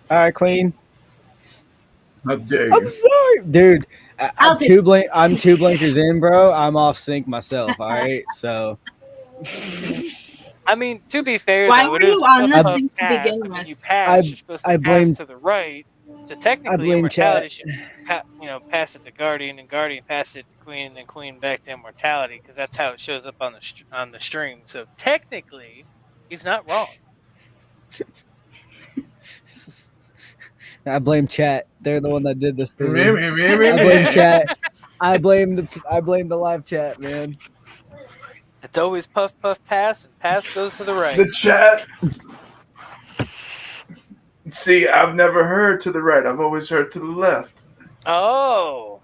A: All right, Queen.
C: How dare
A: I'm
C: you?
A: sorry, dude.
G: I'll
A: I'm
G: take
A: two I'm 2 blinkers in, bro. I'm off sync myself. All right, so
E: I mean, to be fair,
G: Why
E: though,
G: were
E: it is
G: you on the
E: puff
G: sync to
E: pass.
G: begin
E: And when you
G: with?
E: pass, you're supposed to
A: I
E: pass
A: blame
E: to the right. So
A: I
E: technically,
A: blame
E: immortality
A: chat.
E: should pass it to Guardian, and Guardian pass it to Queen, and then Queen back to immortality, because that's how it shows up on the stream. So technically, he's not wrong.
A: I blame chat. They're the one that did this to me.
C: Me, me, me, me,
A: I blame
C: me.
A: chat. I blame the live chat, man.
E: It's always puff pass, and pass goes to the right.
C: The chat. See, I've never heard to the right. I've always heard to the left.
E: Oh,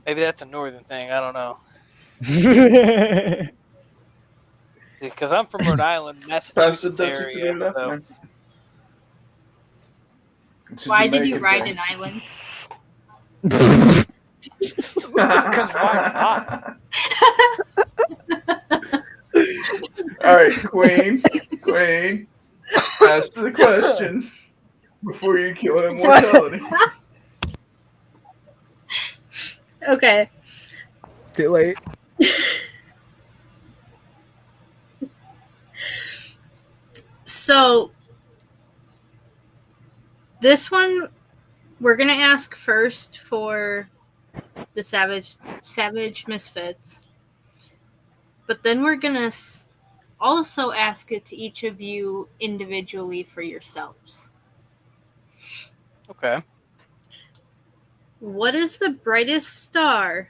E: maybe that's a northern thing. I don't know. Because I'm from Rhode Island,
C: Pass the
E: Massachusetts
C: Dutchie to
E: area.
C: the left,
E: So.
C: man. It's a
G: Why did you
C: Jamaican
G: ride
C: thing.
G: an island?
E: Because why not?
C: All right, Queen. Ask the question before you kill immortality.
G: Okay.
A: Too late.
G: So this one we're gonna ask first for the savage misfits, but then we're gonna also ask it to each of you individually for yourselves.
E: Okay.
G: What is the brightest star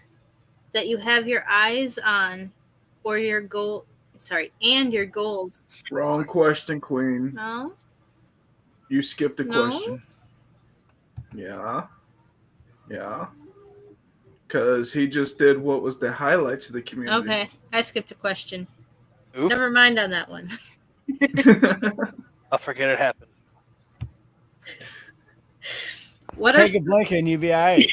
G: that you have your eyes on, or your goal? Sorry, and your goals.
C: Wrong question, Queen.
G: No.
C: You skipped a
G: No?
C: question. Yeah. Because he just did what was the highlights of the community.
G: Okay, I skipped a question.
E: Oof.
G: Never mind on that one.
E: I'll forget it happened.
G: What
A: Take a blanket and you'll be all right.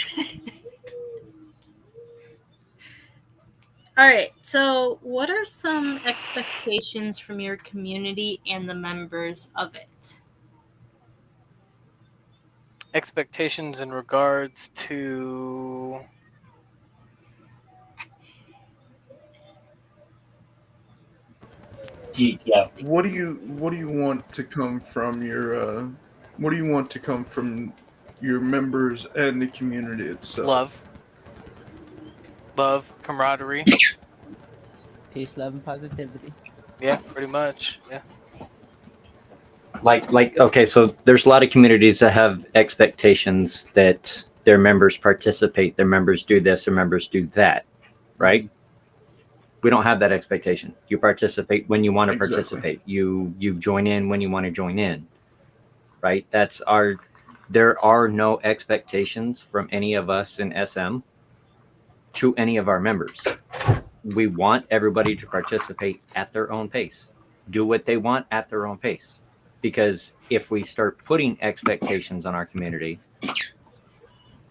G: All right, so what are some expectations from your community and the members of it?
E: Expectations in regards to
F: Yeah.
C: What do you want to come from your members and the community itself?
E: love, camaraderie.
A: Peace, love, and positivity.
E: Yeah, pretty much. Yeah.
F: Like okay, so there's a lot of communities that have expectations that their members participate, their members do this, their members do that, right? We don't have that expectation. You participate when you want to
C: Exactly.
F: participate. You join in when you want to join in, right? There are no expectations from any of us in SM to any of our members. We want everybody to participate at their own pace, do what they want at their own pace. Because if we start putting expectations on our community,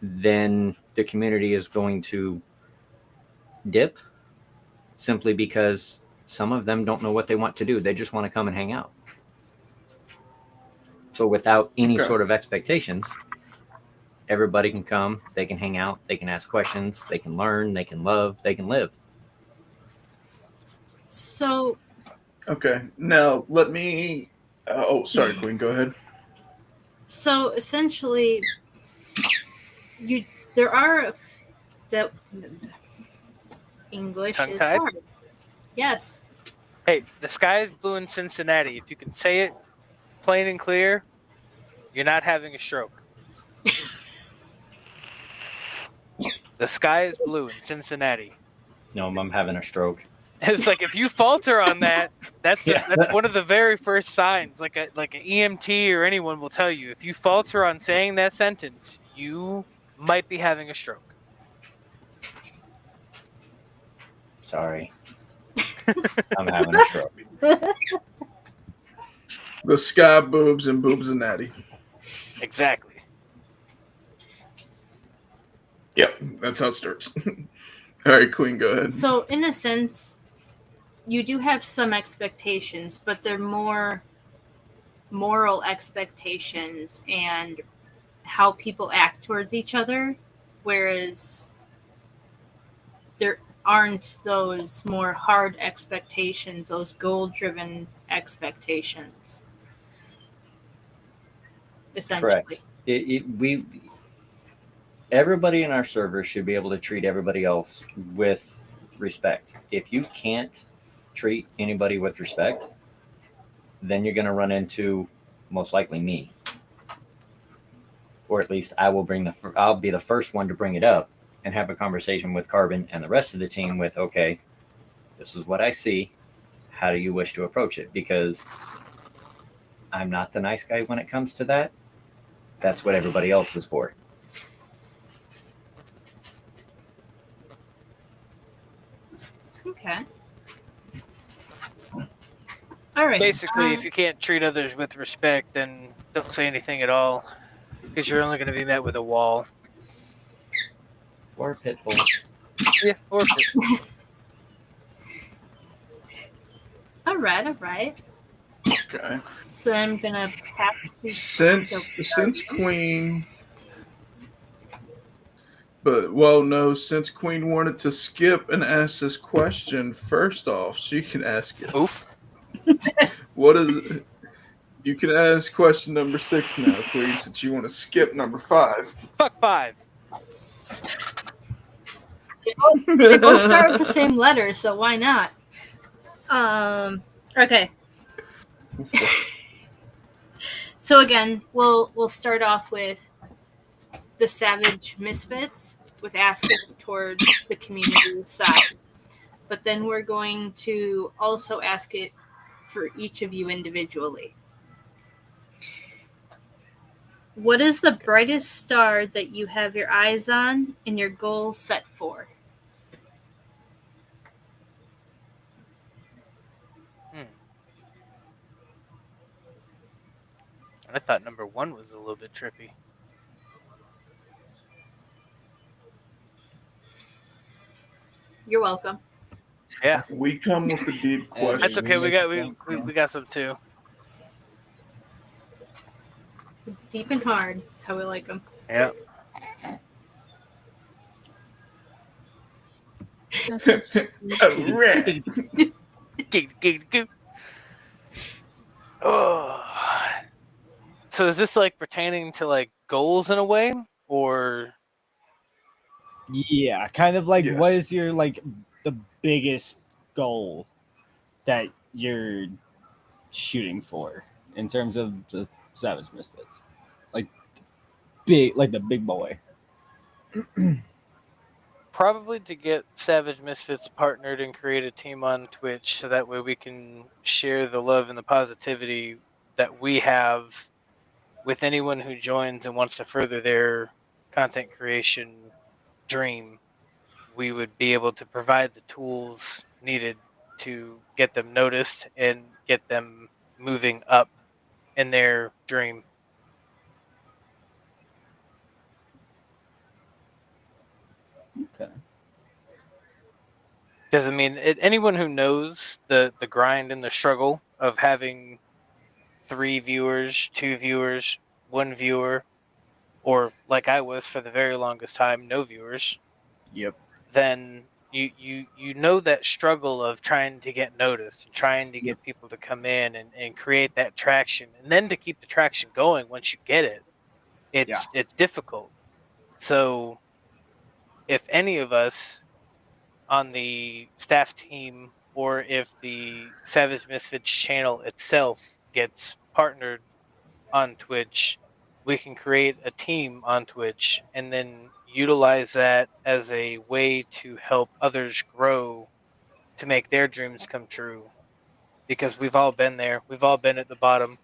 F: then the community is going to dip simply because some of them don't know what they want to do. They just want to come and hang out. So without any sort of expectations, everybody can come, they can hang out, they can ask questions, they can learn, they can love, they can live.
G: So,
C: Okay, now let me. Sorry, Queen. Go ahead.
G: so essentially, there are that English is
E: Tongue-tied?
G: hard. Yes.
E: Hey, the sky is blue in Cincinnati. If you can say it plain and clear, you're not having a stroke. The sky is blue in Cincinnati.
F: No, I'm having a stroke.
E: It's like if you falter on that, that's
F: Yeah.
E: that's one of the very first signs. Like an EMT or anyone will tell you, if you falter on saying that sentence, you might be having a stroke.
F: Sorry. I'm having a stroke.
C: The sky boobs and boobs and natty.
E: Exactly.
C: Yep, that's how it starts. All right, Queen, go ahead.
G: So, in a sense, you do have some expectations, but they're more moral expectations and how people act towards each other, whereas there aren't those more hard expectations, those goal-driven expectations. Essentially.
F: Correct. Everybody in our server should be able to treat everybody else with respect. If you can't treat anybody with respect, then you're going to run into most likely me, or at least I'll be the first one to bring it up and have a conversation with Carbon and the rest of the team with, okay, this is what I see. How do you wish to approach it? Because I'm not the nice guy when it comes to that. That's what everybody else is for.
G: Okay. All right.
E: Basically, if you can't treat others with respect, then don't say anything at all, because you're only going to be met with a wall.
F: Or Pitbull.
E: Yeah, or
G: All right.
C: Okay.
G: So I'm gonna pass the
C: Since Queen, since Queen wanted to skip and ask this question first off, she can ask it.
E: Oof.
C: What is it? You can ask question number 6 now, Queen, since you want to skip number 5.
E: Fuck 5.
G: They both start with the same letter, so why not? Okay. So again, we'll start off with the Savage Misfits, with asking towards the community side. But then we're going to also ask it for each of you individually. What is the brightest star that you have your eyes on and your goals set for?
E: I thought number 1 was a little bit trippy.
G: You're welcome.
E: Yeah,
C: We come with a deep question.
E: that's okay. We got some too.
G: Deep and hard. That's how we like them.
E: Yeah. Oh. So is this like pertaining to like goals in a way, or?
A: Yeah, kind of like
C: Yes.
A: what is your like the biggest goal that you're shooting for in terms of the Savage Misfits? Like the big boy.
E: Probably to get Savage Misfits partnered and create a team on Twitch, so that way we can share the love and the positivity that we have with anyone who joins and wants to further their content creation dream. We would be able to provide the tools needed to get them noticed and get them moving up in their dream.
A: Okay.
E: Because I mean, anyone who knows the grind and the struggle of having 3 viewers, 2 viewers, 1 viewer, or like I was for the very longest time, no viewers.
A: Yep.
E: Then you know that struggle of trying to get noticed and trying to get people to come in and create that traction, and then to keep the traction going once you get it. It's difficult. So if any of us on the staff team, or if the Savage Misfits channel itself gets partnered on Twitch, we can create a team on Twitch and then utilize that as a way to help others grow to make their dreams come true. Because we've all been there. We've all been at the bottom.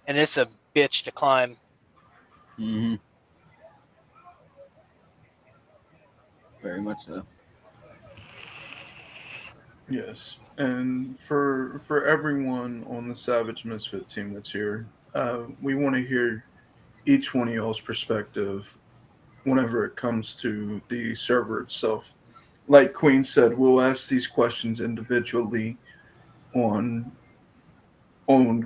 E: And it's a bitch to climb.
A: Mm-hmm. Very much so.
C: Yes, and for everyone on the Savage Misfit team that's here, we want to hear each one of y'all's perspective whenever it comes to the server itself. Like Queen said, we'll ask these questions individually on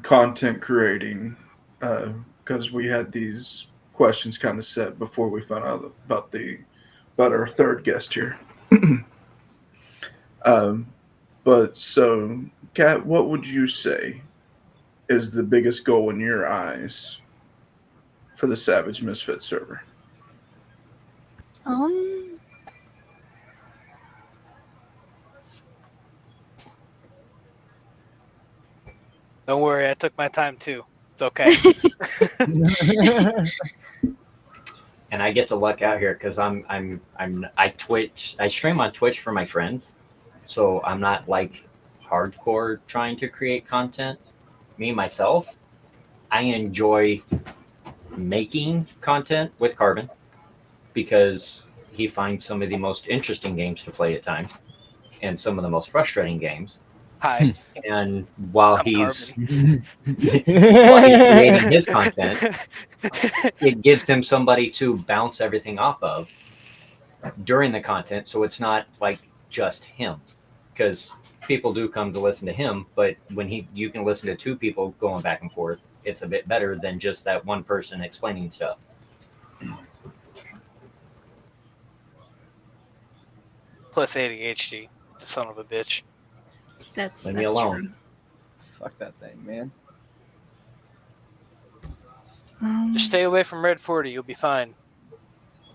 C: content creating because we had these questions kind of set before we found out about our third guest here. um, but so, Kat, what would you say is the biggest goal in your eyes for the Savage Misfit server?
D: Um,
E: Don't worry, I took my time too. It's okay.
F: And I get to luck out here because I stream on Twitch for my friends, so I'm not like hardcore trying to create content. Me myself, I enjoy making content with Carbon because he finds some of the most interesting games to play at times and some of the most frustrating games.
E: Hi.
F: And while
E: I'm
F: he's
E: Carbon.
F: creating his content, it gives him somebody to bounce everything off of during the content, so it's not like just him, because people do come to listen to him, but when you can listen to two people going back and forth, it's a bit better than just that one person explaining stuff.
E: Plus ADHD. Son of a bitch.
D: that's
F: Leave me alone.
D: true.
A: Fuck that thing, man.
E: Just stay away from Red 40. You'll be fine.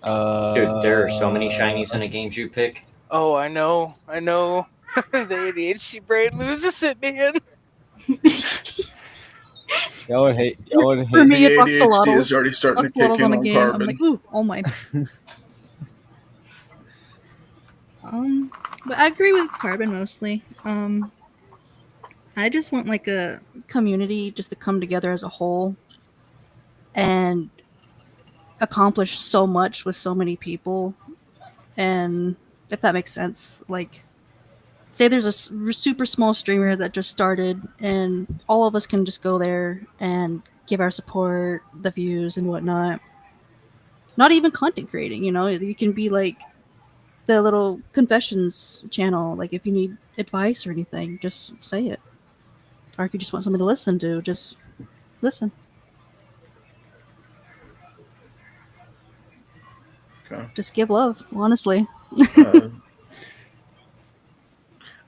F: Dude, there are so many shinies in the games you pick.
E: Oh, I know. The ADHD brain loses it, man.
A: Y'all would hate. Y'all would
D: For
A: hate.
D: me,
C: The
D: if
C: ADHD is
D: Oxalotls,
C: already starting to kick
D: Oxalotls
C: in
D: on a
C: on
D: game,
C: Carbon.
D: I'm like, ooh, oh my. But I agree with Carbon mostly. I just want like a community just to come together as a whole and accomplish so much with so many people. And if that makes sense, like say there's a super small streamer that just started and all of us can just go there and give our support, the views and whatnot. Not even content creating, you can be like the little confessions channel. Like if you need advice or anything, just say it. Or if you just want something to listen to, just listen.
C: Okay.
D: Just give love, honestly.
C: Uh,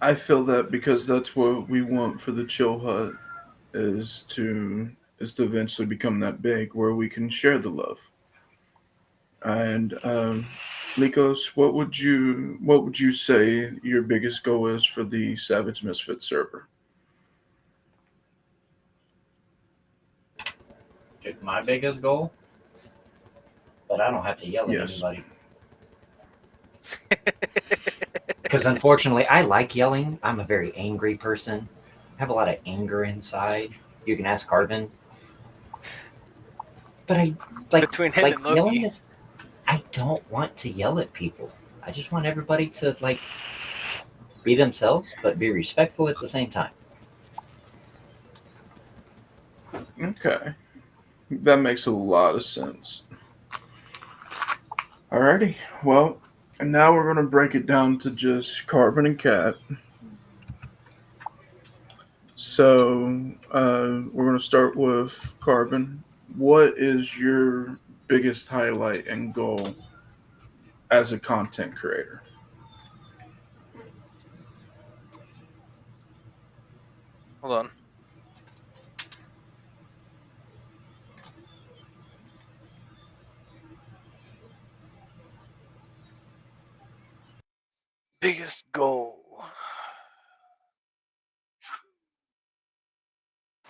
C: I feel that because that's what we want for the Chill Hut is to eventually become that big where we can share the love. And Likos, what would you say your biggest goal is for the Savage Misfit server?
F: Dude, my biggest goal, but I don't have to yell at
C: Yes.
F: anybody. Because unfortunately, I like yelling. I'm a very angry person. I have a lot of anger inside. You can ask Carbon. But I
E: Between him and
F: yelling
E: Loki.
F: is. I don't want to yell at people. I just want everybody to be themselves, but be respectful at the same time.
C: Okay. That makes a lot of sense. Alrighty. Well, and now we're going to break it down to just Carbon and Cat. So we're going to start with Carbon. What is your biggest highlight and goal as a content creator?
E: Hold on. Biggest goal.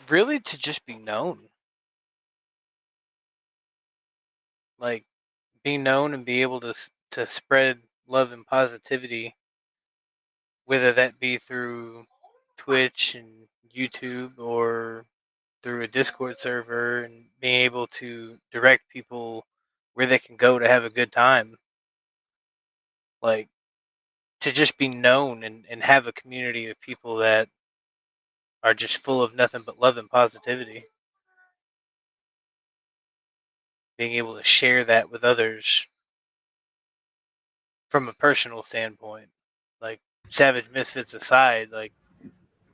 E: Really to just be known. Like be known and be able to spread love and positivity, whether that be through Twitch and YouTube or through a Discord server, and being able to direct people where they can go to have a good time. Like, to just be known and have a community of people that are just full of nothing but love and positivity. Being able to share that with others from a personal standpoint. Like, Savage Misfits aside, like,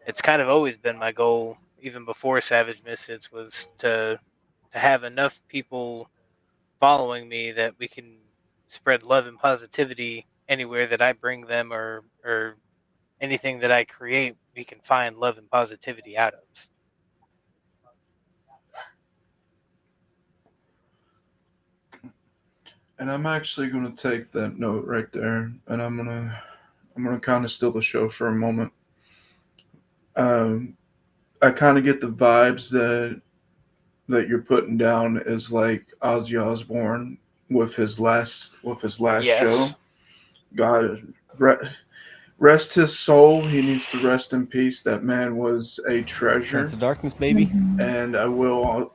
E: it's kind of always been my goal, even before Savage Misfits, was to have enough people following me that we can spread love and positivity anywhere that I bring them, or anything that I create, we can find love and positivity out of.
C: And I'm actually going to take that note right there, and I'm gonna kind of steal the show for a moment. I kind of get the vibes that you're putting down is like Ozzy Osbourne with his last show.
E: Yes.
C: God rest his soul. He needs to rest in peace. That man was a treasure.
A: Prince of Darkness, baby.
C: And I will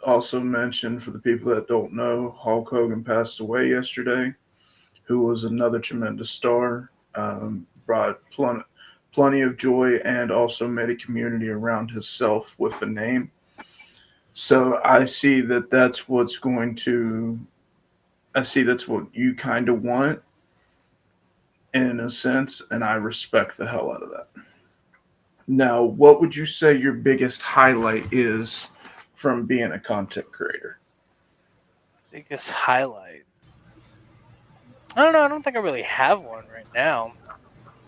C: also mention, for the people that don't know, Hulk Hogan passed away yesterday, who was another tremendous star. Brought plenty of joy and also made a community around himself with a name. So I see that's what you kind of want in a sense, and I respect the hell out of that. Now, what would you say your biggest highlight is from being a content creator?
E: Biggest highlight. I don't know. I don't think I really have one right now.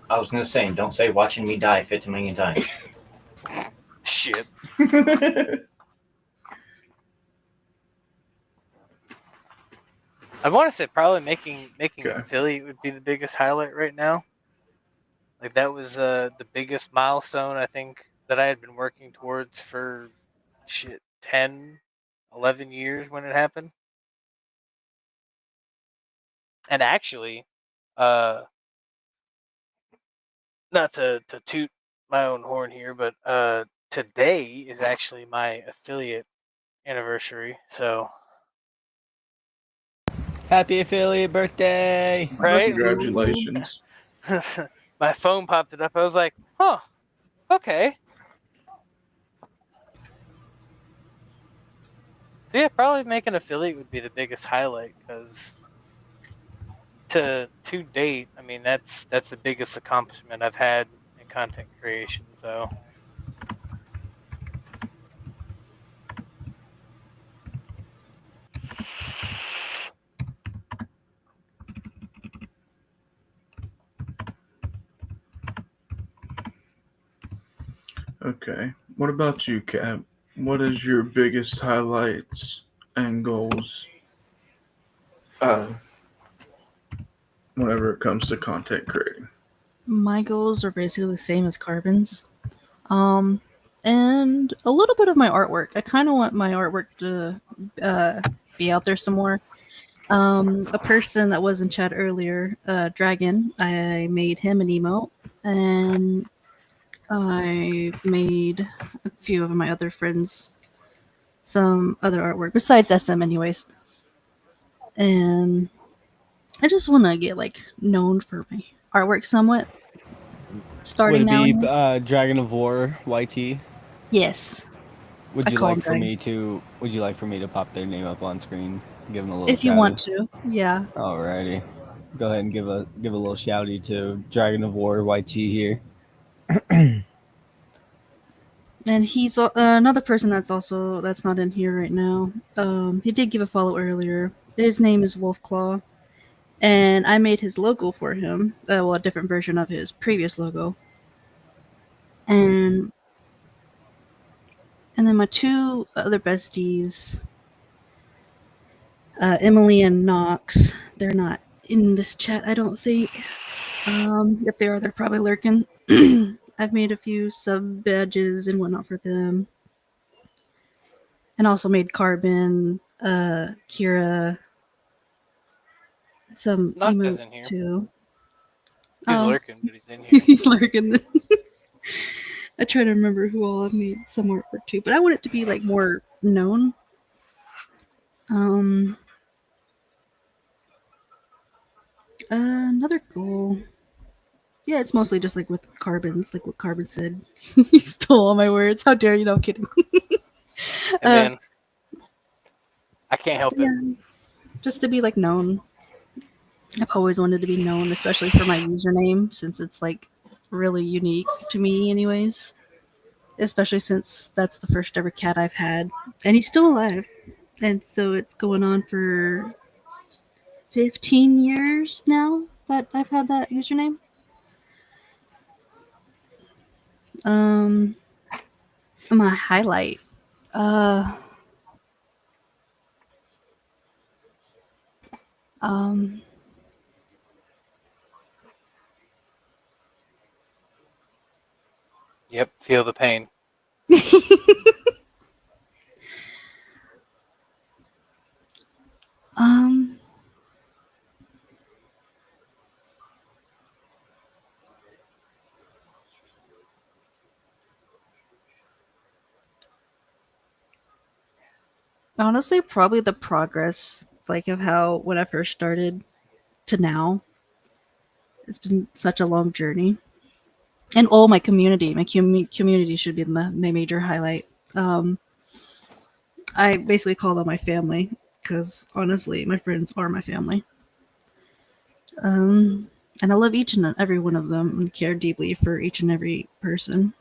F: I was gonna say, don't say watching me die 50 million times.
E: Shit. I want to say probably making
C: Okay.
E: affiliate would be the biggest highlight right now. Like, that was the biggest milestone, I think, that I had been working towards for 10, 11 years when it happened. And actually, not to toot my own horn here, but today is actually my affiliate anniversary. So,
A: Happy affiliate birthday!
E: right?
C: Congratulations.
E: My phone popped it up. I was like, huh, okay. So yeah, probably making affiliate would be the biggest highlight, because to date, I mean, that's the biggest accomplishment I've had in content creation. So
C: Okay. What about you, Cap? What is your biggest highlights and goals uh, whenever it comes to content creating?
D: My goals are basically the same as Carbon's. And a little bit of my artwork. I kind of want my artwork to be out there some more. A person that was in chat earlier, Dragon, I made him an emote, and I made a few of my other friends some other artwork besides SM, anyways. And I just want to get like known for my artwork somewhat. Starting
A: Would
D: now.
A: it be Dragon of War YT?
D: Yes.
A: Would
D: I
A: you
D: call
A: like
D: him
A: for
D: Dragon.
A: me to? Would you like for me to pop their name up on screen? Give them a little.
D: If you
A: shout
D: want
A: out?
D: to, yeah.
A: Alrighty. Go ahead and give a little shouty to Dragon of War YT here.
D: And he's another person that's not in here right now. He did give a follow earlier. His name is Wolfclaw, and I made his logo for him. Well, a different version of his previous logo. And then my two other besties, Emily and Knox. They're not in this chat, I don't think. If they are, they're probably lurking. I've made a few sub badges and whatnot for them. And also made Carbon Kira, some
E: Naka's in
D: emotes
E: here.
D: too.
E: He's
D: Oh.
E: lurking, but he's in here.
D: He's lurking. I try to remember who all I've made some artwork to, but I want it to be like more known. Another goal. Yeah, it's mostly just like with Carbon's, like what Carbon said. He stole all my words. How dare you? No, I'm kidding.
E: And then I can't help it.
D: Yeah, just to be like known. I've always wanted to be known, especially for my username, since it's like really unique to me, anyways. Especially since that's the first ever cat I've had, and he's still alive. And so it's going on for 15 years now that I've had that username. My highlight.
E: Yep, feel the pain.
D: Honestly, probably the progress, like of how when I first started to now. It's been such a long journey. And my community, community should be my major highlight. I basically call them my family because honestly, my friends are my family. And I love each and every one of them and care deeply for each and every person.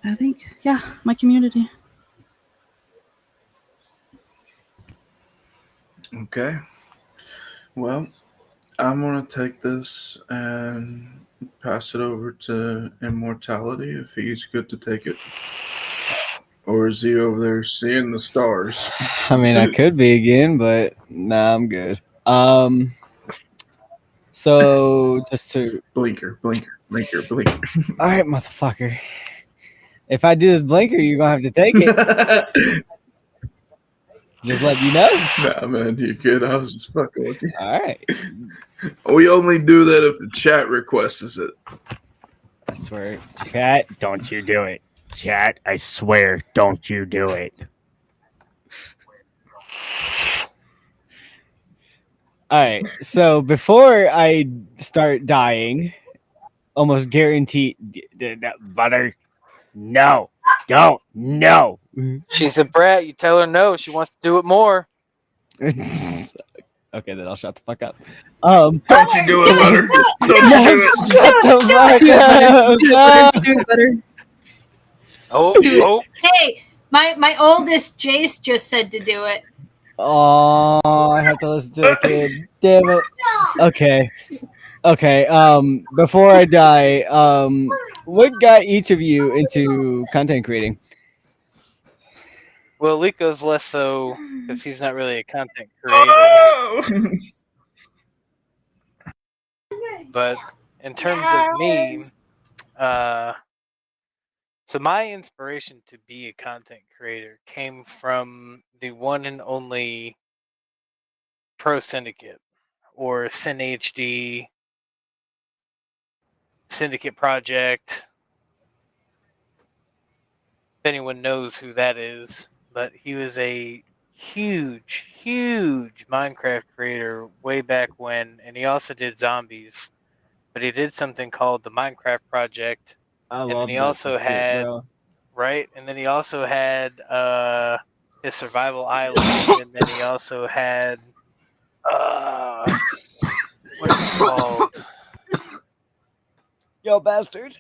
D: I think, yeah, my community.
C: Okay. Well, I'm going to take this and pass it over to Immortality if he's good to take it. Or is he over there seeing the stars?
A: I mean, I could be again, but nah, I'm good. So just to
C: Blinker.
A: all right, motherfucker. If I do this blinker, you're gonna have to take it. Just let you know.
C: Nah, man, you're good. I was just fucking with you.
A: All right.
C: We only do that if the chat requests it.
A: I swear, chat, don't you do it. Chat, I swear, don't you do it. All right. So before I start dying, almost guaranteed, butter. No, don't, no.
E: She's a brat. You tell her no. She wants to do it more.
A: Okay, then I'll shut the fuck up. Don't
C: you do it, Butter. Don't you do it.
A: Shut the fuck up.
D: Do it better.
E: Oh.
G: Hey, my oldest Jace just said to do it.
A: Oh, I have to listen to a kid. Damn it. Okay. Before I die, what got each of you into content creating?
E: Well, Lico's less so because he's not really a content creator. But in terms of me, so my inspiration to be a content creator came from the one and only Pro Syndicate or SynHD Syndicate Project. If anyone knows who that is, but he was a huge Minecraft creator way back when, and he also did zombies. But he did something called the Minecraft Project.
A: I
E: And
A: love
E: then he
A: that
E: also
A: shit,
E: had
A: bro.
E: right, and then he also had his survival island, and then he also had what's it called?
A: Yo, bastard.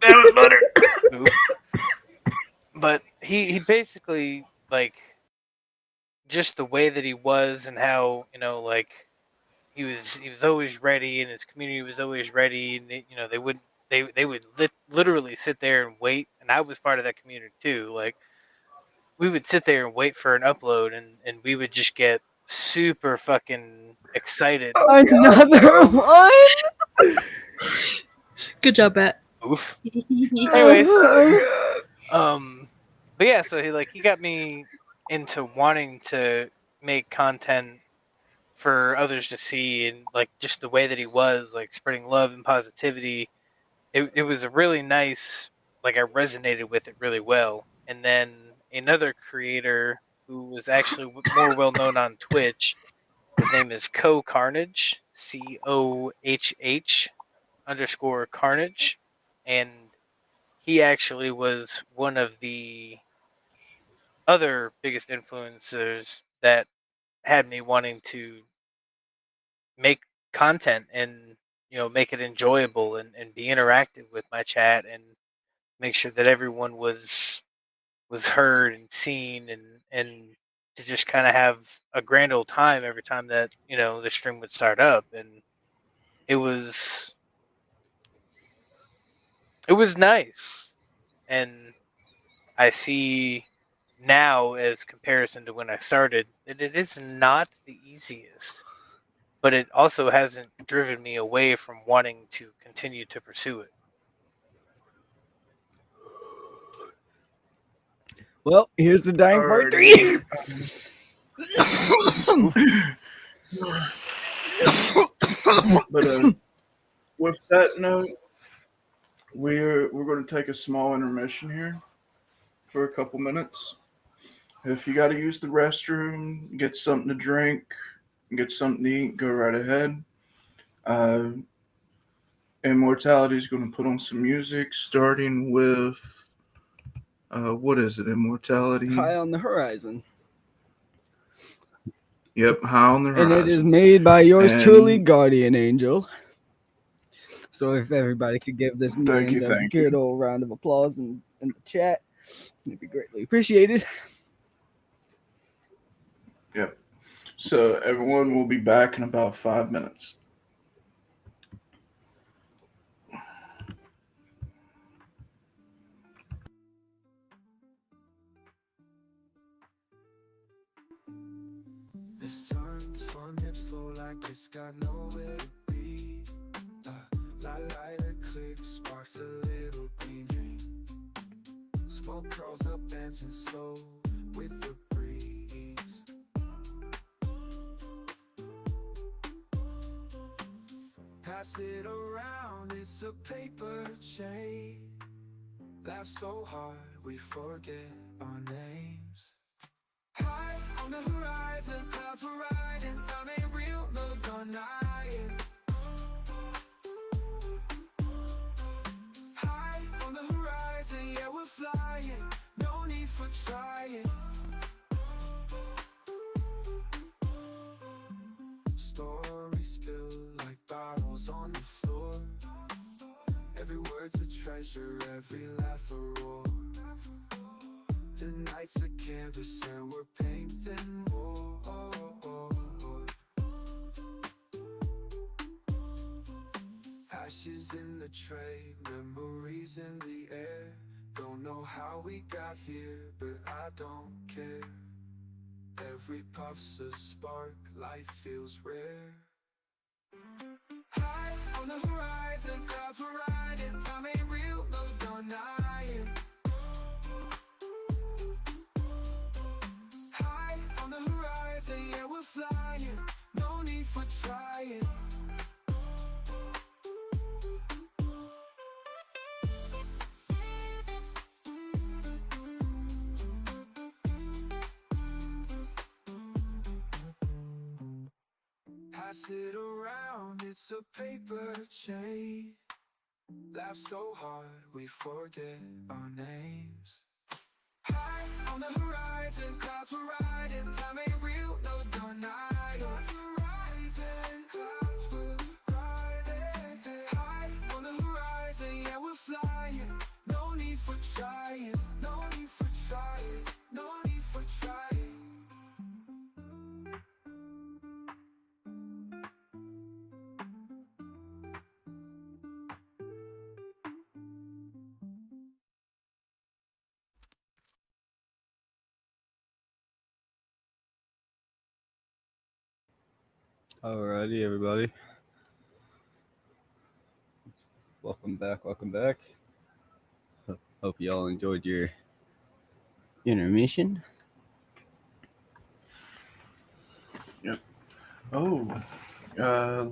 C: Damn it, Butter.
E: But he basically, like, just the way that he was and how, like, he was always ready, and his community was always ready, and they would literally sit there and wait, and I was part of that community too. Like, we would sit there and wait for an upload, and we would just get super fucking excited.
A: Another one?
D: Good job, Bat.
E: Oof. Anyways, but yeah, so he got me into wanting to make content for others to see, and like just the way that he was like spreading love and positivity. It was a really nice, like I resonated with it really well. And then another creator who was actually more well known on Twitch, his name is Carnage, COHH_Carnage, and he actually was one of the other biggest influencers that had me wanting to make content and make it enjoyable and be interactive with my chat and make sure that everyone was heard and seen and to just kind of have a grand old time every time that the stream would start up. And it was it was nice. And I see now, as comparison to when I started, that it is not the easiest, but it also hasn't driven me away from wanting to continue to pursue it.
A: Well, here's the dying part
C: Alrighty.
A: 3.
C: But with that note, we're going to take a small intermission here for a couple minutes. If you got to use the restroom, get something to drink, get something to eat, go right ahead. Immortality is going to put on some music, starting with what is it? Immortality.
A: High on the Horizon.
C: Yep, High on the Horizon.
A: And it is made by yours
C: And-
A: truly, Guardian Angel. So if everybody could give this man a
C: thank
A: good
C: you.
A: old round of applause in the chat, it'd be greatly appreciated.
C: Yep. So everyone will be back in about 5 minutes.
B: This sun's from hips flow like it's got nowhere to be. Light a click, sparks a little green dream. Smoke curls up, dancing slow with the breeze. Pass it around, it's a paper chain. Laugh so hard, we forget our names. High on the horizon, clouds were riding. Time ain't real, no denying. High on the horizon, yeah, we're flying. No need for trying. Stories spill like bottles on the floor. Every word's a treasure, every laugh a roar. The night's a canvas and we're painting more. Ashes in the tray, memories in the air. Don't know how we got here, but I don't care. Every puff's a spark, life feels rare. High on the horizon, clouds were riding. Time ain't real, no denying. High on the horizon, yeah, we're flying. No need for trying. Pass it around, it's a paper chain. Laugh so hard, we forget our names. High on the horizon, clouds were riding. Time ain't real, no denying. Horizon, clouds were riding. High on the horizon, yeah, we're flying. No need for trying, no need for trying, no need for trying.
A: Alrighty, everybody. Welcome back. Welcome back. Hope you all enjoyed your intermission.
C: Yep. Oh,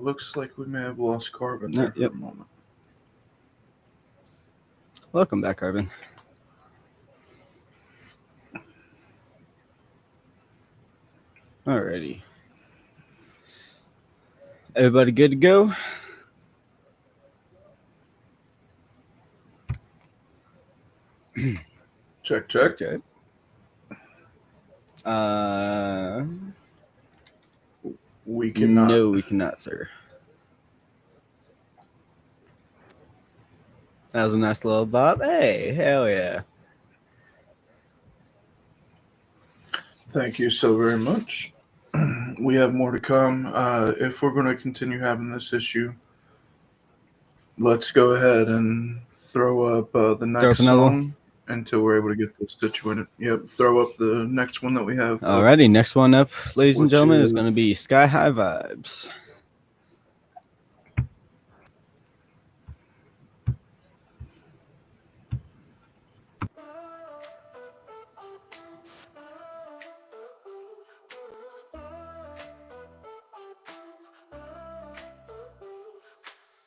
C: looks like we may have lost Carbon
A: No,
C: there for
A: yep.
C: a moment.
A: Welcome back, Carbon. Alrighty. Everybody good to go?
C: Check.
A: Check.
C: We cannot.
A: No, we cannot, sir. That was a nice little bop. Hey, hell yeah.
C: Thank you so very much. We have more to come. If we're going to continue having this issue, let's go ahead and throw up the
A: Throw
C: next
A: up another one?
C: song until we're able to get this situated. Yep, throw up the next one that we have.
A: Alrighty, next one up, ladies and
C: Which
A: gentlemen, is
C: is-
A: going to be Sky High Vibes.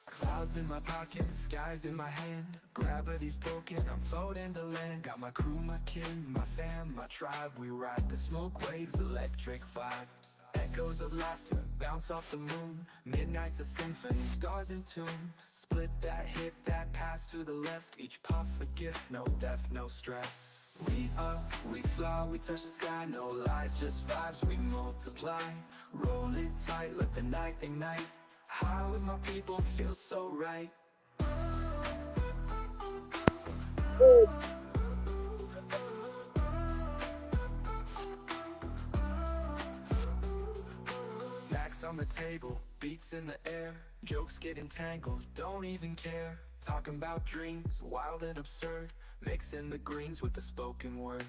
B: Clouds in my pocket, skies in my hand. Gravity's broken, I'm floating to land. Got my crew, my kin, my fam, my tribe. We ride the smoke waves, electric vibe. Echoes of laughter bounce off the moon. Midnight's a symphony, stars in tune. Split that, hit that, pass to the left. Each puff a gift, no death, no stress. We up, we fly, we touch the sky. No lies, just vibes, we multiply. Roll it tight, let the night ignite. High with my people, feel so right. Snacks on the table, beats in the air. Jokes get entangled, don't even care. Talking about dreams, wild and absurd. Mixing the greens with the spoken word.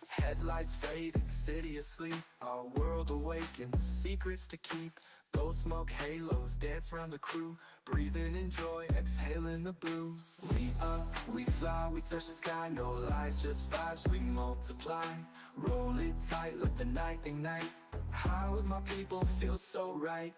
B: Headlights fade, city asleep. Our world awakens, secrets to keep. Go smoke halos, dance round the crew. Breathing in joy, exhaling the blue. We up, we fly, we touch the sky. No lies, just vibes, we multiply. Roll it tight, let the night ignite. High with my people, feel so right.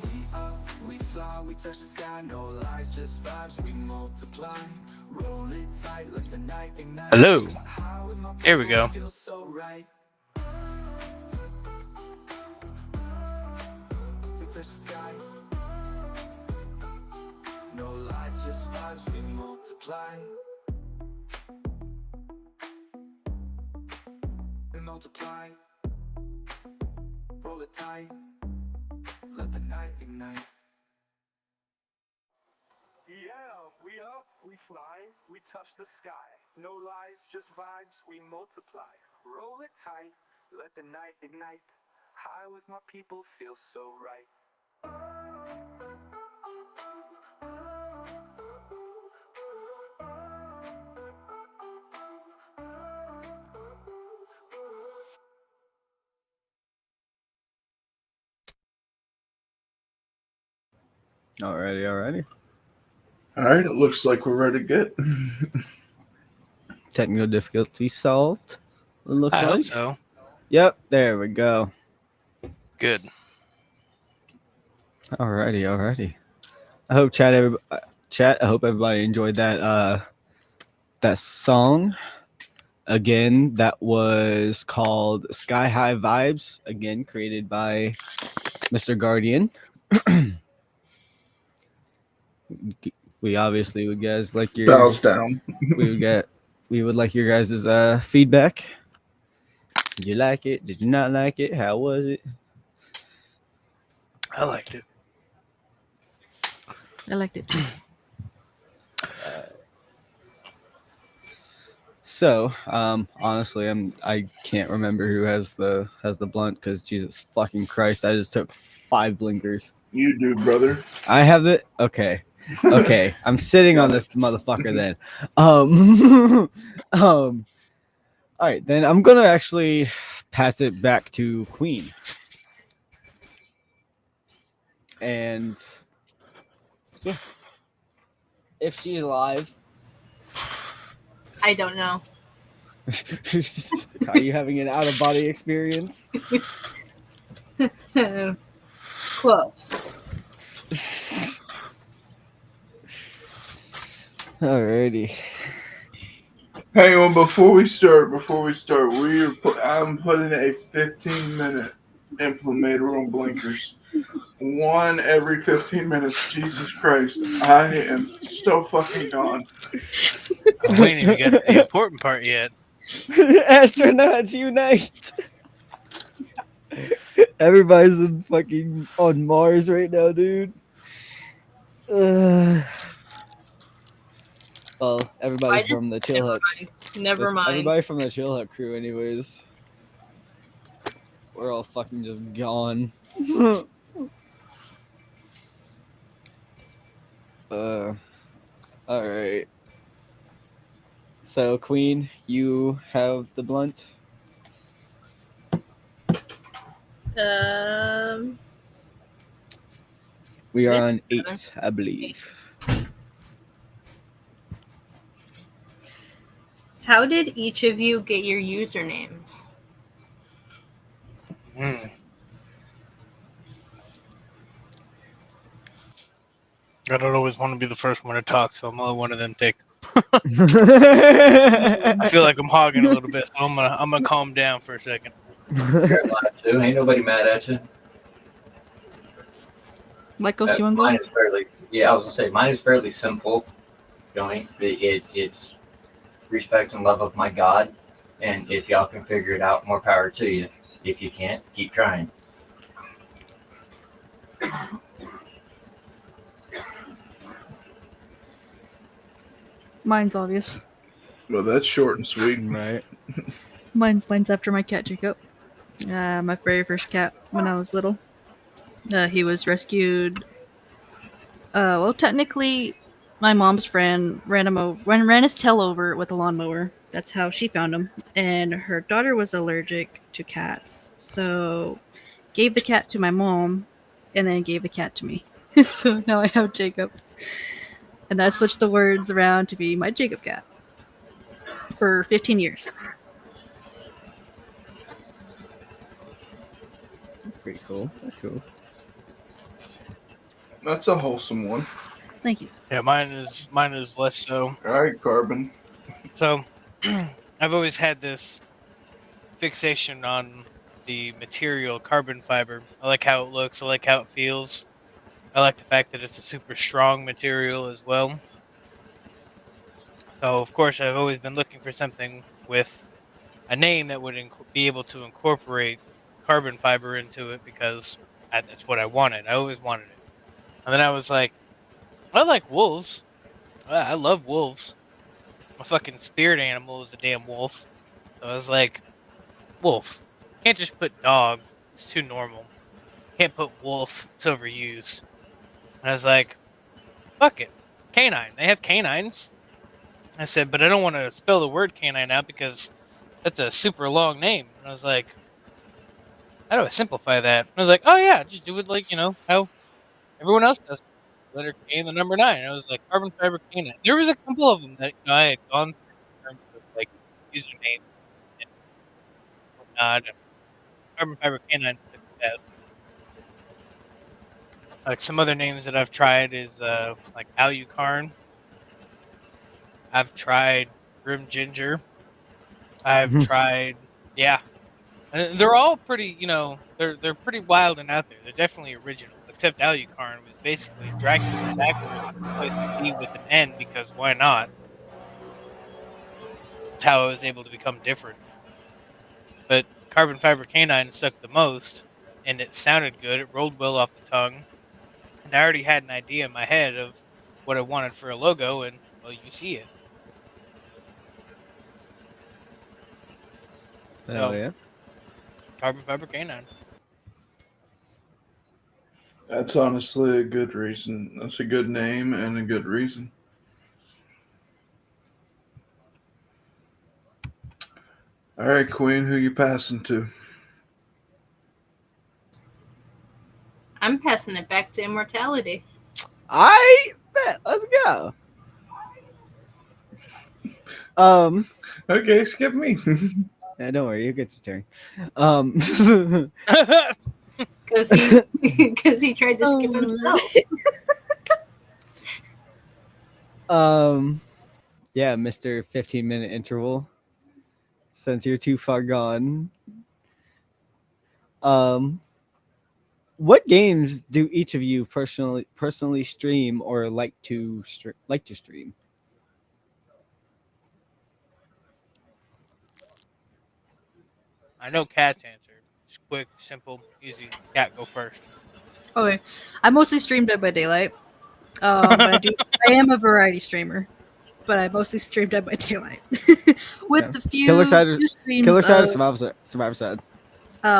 B: We up, we fly, we touch the sky. No lies, just vibes, we multiply. Roll it tight, let the night ignite.
E: Hello.
B: High with my
E: Here we
B: people,
E: go.
B: feel so right. We touch the sky. No lies, just vibes, we multiply. We multiply. Roll it tight. Let the night ignite.
H: Yeah, we up, we fly, we touch the sky. No lies, just vibes, we multiply. Roll it tight, let the night ignite. High with my people, feel so right.
A: Alrighty.
C: All right, it looks like we're ready to get.
A: Technical difficulty solved. It looks
E: I
A: like.
E: hope so.
A: Yep, there we go.
E: Good.
A: Alrighty. I hope I hope everybody enjoyed that song. Again, that was called Sky High Vibes, again created by Mr. Guardian. We obviously would guys like your
C: Bows down.
A: we would like your guys' feedback. Did you like it? Did you not like it? How was it?
E: I liked it.
D: I liked it too.
A: So, honestly, I can't remember who has the blunt because Jesus fucking Christ, I just took 5 blinkers.
C: You do, brother.
A: I have it. Okay, okay. I'm sitting
C: Got
A: on
C: it.
A: this motherfucker then. All right, then I'm gonna actually pass it back to Queen. And yeah, if she's alive,
G: I don't know.
A: are you having an out of body experience?
G: Close.
A: Alrighty.
C: Hang on, before we start, I'm putting a 15-minute implementer on blinkers. 1 every 15 minutes. Jesus Christ, I am so fucking gone.
E: We ain't even got the important part yet.
A: Astronauts unite! Everybody's in fucking on Mars right now, dude. Well, everybody
G: Why just-
A: from the Chill Hut.
G: Never mind.
A: Everybody from the Chill Hut crew, anyways. We're all fucking just gone. Alright. So, Queen, you have the blunt? We are
G: Yeah,
A: on 8, I believe.
G: How did each of you get your usernames?
E: I don't always want to be the first one to talk, so I'm gonna let one of them take. I feel like I'm hogging a little bit, so I'm gonna calm down for a second.
F: You're alive too. Ain't nobody mad at you.
D: Lycos, you want to
F: Mine
D: go?
F: is fairly. Yeah, I was gonna say mine is fairly simple. Joint. It's respect and love of my God, and if y'all can figure it out, more power to you. If you can't, keep trying.
D: Mine's obvious.
C: Well, that's short and sweet.
A: Right.
D: Mine's after my cat Jacob. My very first cat when I was little. He was rescued. Well, technically, my mom's friend ran his tail over with a lawnmower. That's how she found him. And her daughter was allergic to cats, so gave the cat to my mom, and then gave the cat to me. So now I have Jacob, and I switched the words around to be my Jacob cat for 15 years.
A: That's pretty cool. That's cool.
C: That's a wholesome one.
D: Thank you.
E: Yeah, mine is less so.
C: All right, Carbon.
E: So, I've always had this fixation on the material carbon fiber. I like how it looks. I like how it feels. I like the fact that it's a super strong material as well. So, of course, I've always been looking for something with a name that would be able to incorporate carbon fiber into it because that's what I wanted. I always wanted it. And then I was like, I like wolves. I love wolves. My fucking spirit animal is a damn wolf. So I was like, wolf. Can't just put dog. It's too normal. Can't put wolf. It's overused. And I was like, fuck it. Canine. They have canines. I said, but I don't want to spell the word canine out because that's a super long name. And I was like, how do I simplify that? And I was like, oh yeah, just do it like, how everyone else does. Letter K and the number 9. I was like, carbon fiber canine. There was a couple of them that I had gone through in terms of like username and whatnot. And carbon fiber canine took the best. Like some other names that I've tried is like Alucarn. I've tried Grim Ginger. I've tried, yeah. And they're all pretty, they're pretty wild and out there. They're definitely original. Except Alucarn was basically Dracula backwards, replaced the E with an N because why not? That's how I was able to become different. But Carbon Fiber Canine stuck the most, and it sounded good. It rolled well off the tongue. And I already had an idea in my head of what I wanted for a logo, and, well, you see it.
A: Hell
E: So,
A: yeah.
E: Carbon Fiber Canine.
C: That's honestly a good reason. That's a good name and a good reason. All right, Queen, who you passing to?
G: I'm passing it back to Immortality.
A: I bet. Let's go.
C: Okay, skip me.
A: Yeah, don't worry, you get your turn.
G: Because he tried to skip himself.
A: Yeah, Mr. 15-minute interval. Since you're too far gone. What games do each of you personally stream or like to stream?
E: I know Cat's answer. It's quick, simple, easy. Cat, go first.
D: Okay, I mostly stream Dead by Daylight, but I am a variety streamer. But I mostly stream Dead by Daylight, with
A: Yeah.
D: the few,
A: Killer side,
D: few streams
A: Killer side,
D: of
A: Survivor side.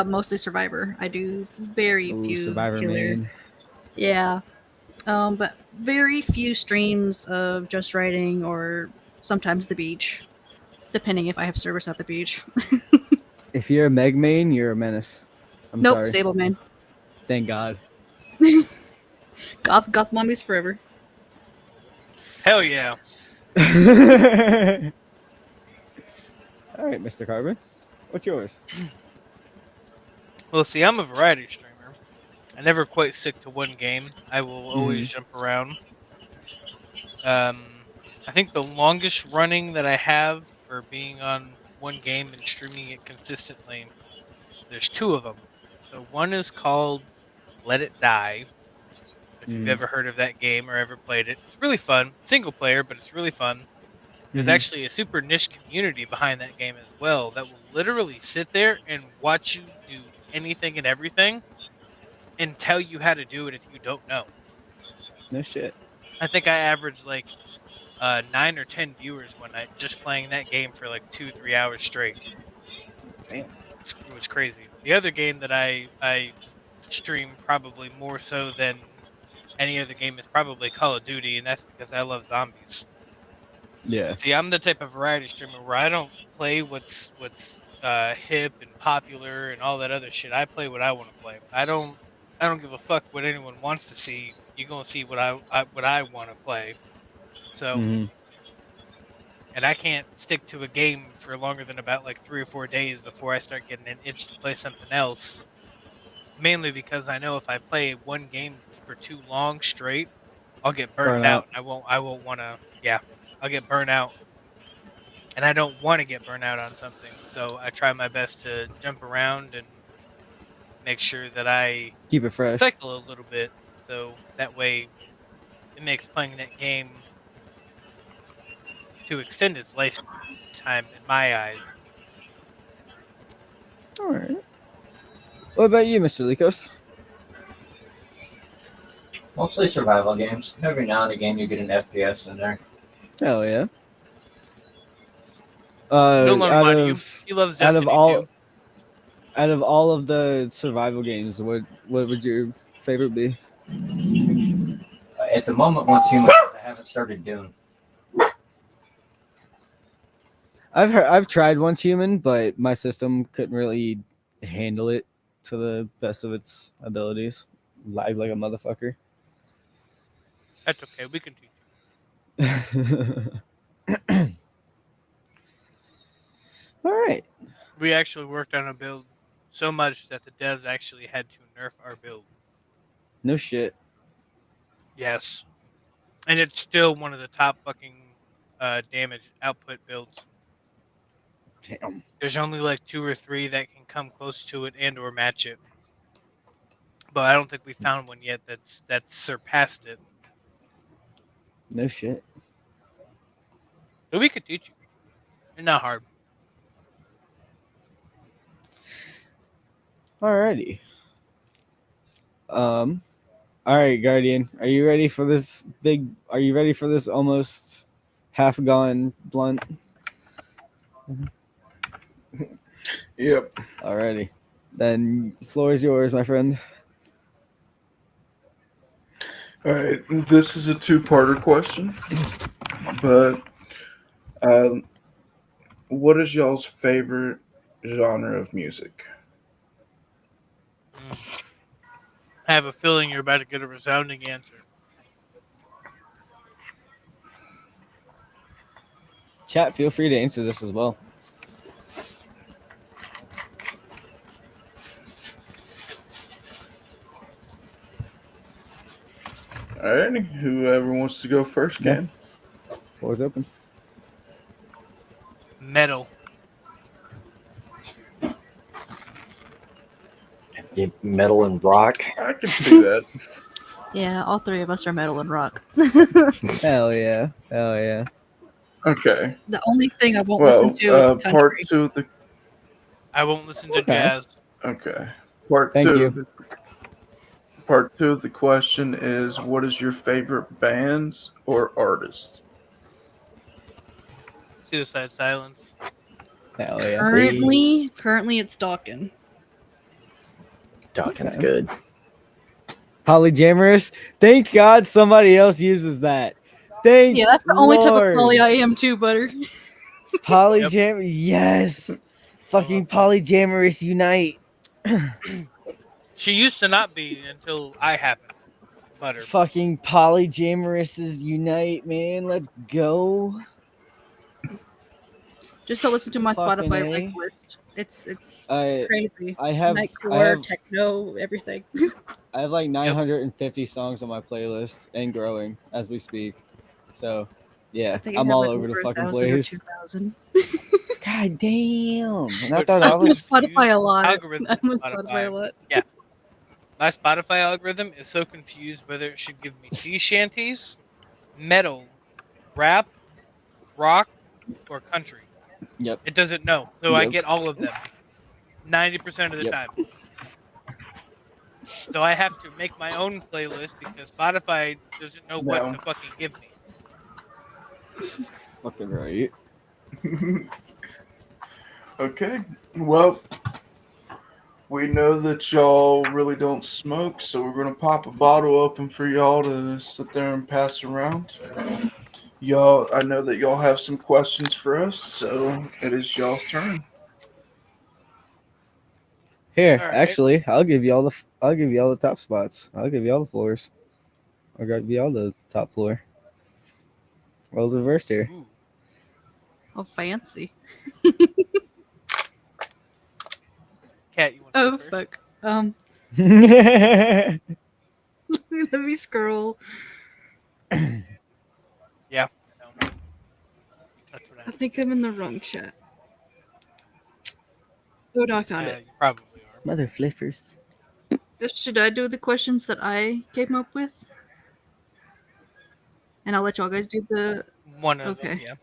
D: mostly Survivor. I do very
A: Ooh,
D: few
A: Survivor
D: killer.
A: man.
D: Yeah, but very few streams of just writing or sometimes the beach, depending if I have service at the beach.
A: If you're a Meg main, you're a menace. I'm
D: Nope,
A: sorry.
D: Sable man.
A: Thank God.
D: Goth mommies forever.
E: Hell yeah.
A: All right, Mr. Carbon, what's yours?
E: Well, see, I'm a variety streamer. I never quite stick to one game. I will always jump around. I think the longest running that I have for being on one game and streaming it consistently, there's two of them. So one is called Let It Die. If you've ever heard of that game or ever played it, it's really fun. Single player, but it's really fun. There's actually a super niche community behind that game as well that will literally sit there and watch you do anything and everything and tell you how to do it if you don't know.
A: No shit.
E: I think I averaged like 9 or 10 viewers one night just playing that game for like 2-3 hours straight.
A: Damn.
E: It was crazy. The other game that I stream probably more so than any other game is probably Call of Duty, and that's because I love zombies.
A: Yeah.
E: See, I'm the type of variety streamer where I don't play what's hip and popular and all that other shit. I play what I want to play. I don't give a fuck what anyone wants to see. You're gonna see what I want to play. So, and I can't stick to a game for longer than about like 3 or 4 days before I start getting an itch to play something else. Mainly because I know if I play one game for too long straight, I'll get burnt out. I won't want to. Yeah, I'll get burnt out, and I don't want to get burnt out on something. So I try my best to jump around and make sure that I
A: Keep it fresh.
E: cycle a little bit, so that way it makes playing that game to extend its lifetime in my eyes.
A: All right. What about you, Mr. Likos?
F: Mostly survival games. Every now and again, you get an FPS in there.
A: Hell yeah.
E: Don't learn about you. He loves Destiny too.
A: Out of all of the survival games, what would your favorite be?
F: At the moment, once human, I haven't started Dune.
A: I've tried Once Human, but my system couldn't really handle it to the best of its abilities. Lag like a motherfucker.
E: That's okay. We can teach you.
A: All right.
E: We actually worked on a build so much that the devs actually had to nerf our build.
A: No shit.
E: Yes. And it's still one of the top fucking damage output builds.
A: Damn.
E: There's only like 2 or 3 that can come close to it and or match it. But I don't think we found one yet that's surpassed it.
A: No shit.
E: But we could teach you. It's not hard.
A: Alrighty. All right, Guardian. Are you ready for this almost half gone blunt?
C: Yep.
A: Alrighty. Then the floor is yours, my friend.
C: All right. This is a two-parter question, but what is y'all's favorite genre of music?
E: I have a feeling you're about to get a resounding answer.
A: Chat, feel free to answer this as well.
C: All right. Whoever wants to go first
A: Yeah.
C: can.
A: Floor's open.
E: Metal.
F: Metal and rock.
C: I can see that.
D: Yeah, all three of us are metal and rock.
A: Hell yeah. Hell yeah.
C: Okay.
D: The only thing I won't
C: Well,
D: listen to is country.
C: part two of the
E: I won't listen to
A: Okay.
E: jazz.
C: okay. Part
A: Thank
C: two.
A: you.
C: Of the, part two of the question is: what is your favorite bands or artists?
E: Suicide Silence.
A: Hell yeah.
D: Currently it's Dawkins.
F: Dawkins
A: Okay.
F: good.
A: Polyjamorous. Thank God somebody else uses that. Thank
D: Yeah, that's the only type of
A: Lord.
D: poly I am too, butter.
A: Polyjam. Yes. Fucking Polyjamorous unite.
E: She used to not be until I happened. Butter.
A: Fucking Polyjamorouses unite, man. Let's go.
D: Just to listen to my
A: Fucking
D: Spotify
A: A.
D: linked list. It's
A: I
D: crazy.
A: have
D: Nightcore, techno, everything.
A: I have like 950 songs on my playlist and growing as we speak. So, yeah,
D: I think I
A: I'm
D: have
A: all
D: like
A: over the
D: over
A: fucking
D: 1,000 or
A: place.
D: 2,000.
A: God damn! And I
E: But
A: thought
E: so
A: I
D: I'm on
A: was.
D: Spotify a lot.
E: Algorithm
D: I'm on
E: Spotify.
D: Spotify a lot.
E: Yeah. My Spotify algorithm is so confused whether it should give me sea shanties, metal, rap, rock, or country.
A: Yep.
E: It doesn't know. So I
A: Yep.
E: get all of them 90% of the
A: Yep.
E: time. So I have to make my own playlist because Spotify doesn't know what
C: No.
E: to fucking give me.
A: Fucking right.
C: Okay. Well, we know that y'all really don't smoke, so we're gonna pop a bottle open for y'all to sit there and pass around. Y'all, I know that y'all have some questions for us, so it is y'all's turn.
A: Here,
E: All right.
A: actually, I'll give you all the top spots. I'll give you all the floors. I'll give you all the top floor. Roles reversed here.
E: Ooh.
D: Oh, fancy.
E: Cat, you want to
D: Oh,
E: go first?
D: fuck. Let me scroll.
E: Yeah. No. That's what
D: I think I'm in the wrong chat. Oh, no, I found it.
E: You probably are.
A: Mother fliffers.
D: Should I do the questions that I came up with? And I'll let y'all guys do the...
E: One of them,
D: Okay.
E: yeah.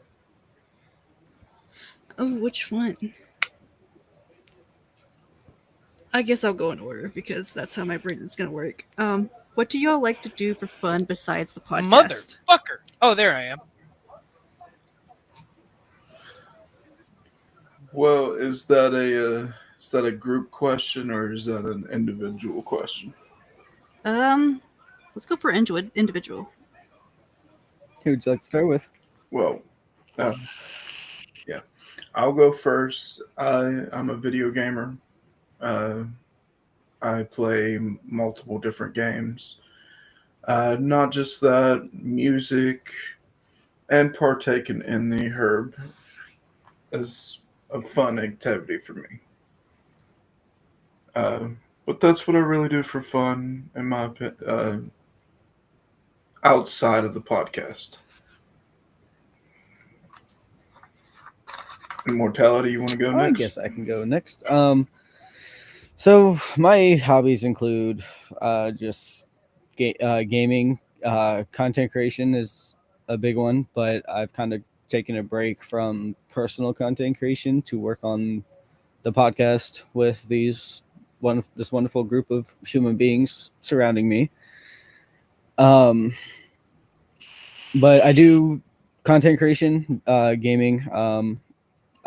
D: Oh, which one? I guess I'll go in order because that's how my brain is going to work. What do y'all like to do for fun besides the podcast?
E: Motherfucker! Oh, there I am.
C: Well, is that a group question or is that an individual question?
D: Let's go for individual.
A: Who would you like to start with?
C: Well, yeah, I'll go first. I'm a video gamer. I play multiple different games. Not just that, music, and partaking in the herb is a fun activity for me. But that's what I really do for fun, in my opinion, outside of the podcast. Immortality, you want to go
A: I
C: next?
A: guess I can go next. So my hobbies include just gaming. Content creation is a big one, but I've kind of taken a break from personal content creation to work on the podcast with this wonderful group of human beings surrounding me. But I do content creation, gaming.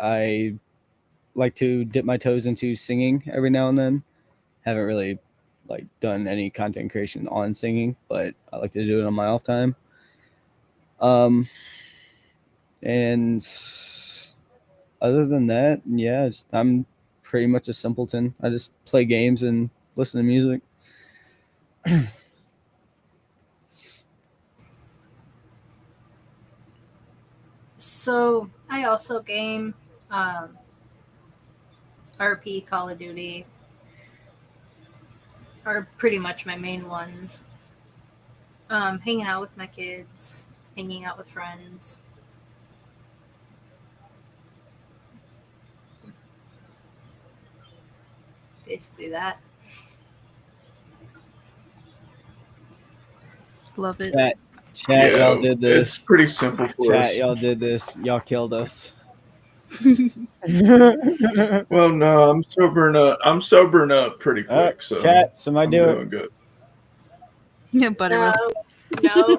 A: I like to dip my toes into singing every now and then. Haven't really like done any content creation on singing, but I like to do it on my off time. And other than that, yeah, I'm pretty much a simpleton. I just play games and listen to music.
G: So I also game RP, Call of Duty are pretty much my main ones. Hanging out with my kids, hanging out with friends. Basically that.
D: Love it.
A: Chat, y'all did
C: It's
A: this.
C: pretty simple for
A: Chat,
C: us.
A: y'all did this. Y'all killed us.
C: Well, no, I'm sobering up pretty quick, so
A: chat, somebody
C: I'm
A: do
C: doing good.
D: Yeah, Buttermilk.
G: No.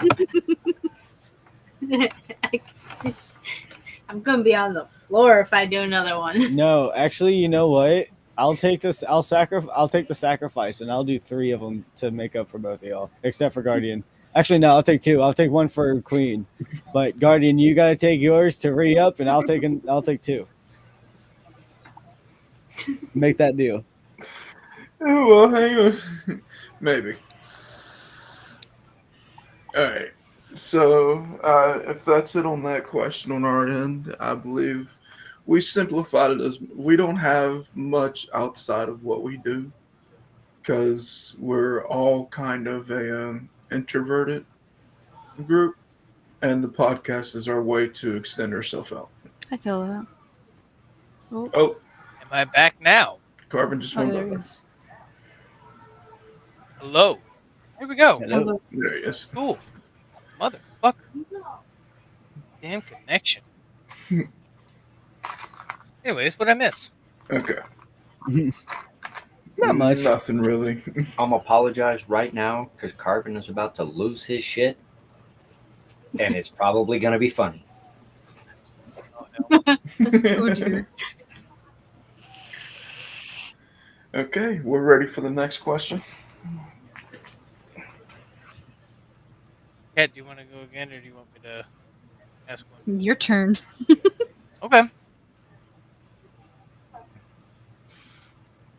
G: I'm gonna be on the floor if I do another one.
A: No, actually, you know what? I'll take this. I'll take the sacrifice, and I'll do 3 of them to make up for both of y'all, except for Guardian. Actually, no, I'll take 2. I'll take 1 for Queen, but Guardian, you gotta take yours to re up, and I'll take 2. Make that deal.
C: Oh, well, hang on. Maybe. All right. So, if that's it on that question on our end, I believe we simplified it as we don't have much outside of what we do because we're all kind of a introverted group, and the podcast is our way to extend ourselves out.
D: I feel that.
C: Oh,
E: Am I back now?
C: Carbon just
D: Oh,
C: went
D: there
C: by.
D: he is.
E: Hello. Here we go.
A: Hello.
C: There he is.
E: Cool. Motherfucker. Damn connection. Anyways, what'd I miss?
C: Okay.
A: Not much.
C: Nothing really.
F: I'm apologize right now because Carbon is about to lose his shit, and it's probably gonna be funny.
E: Oh,
D: Oh dear.
C: Okay, we're ready for the next question.
E: Kat, do you want to go again, or do you want me to ask one?
D: Your turn.
E: Okay.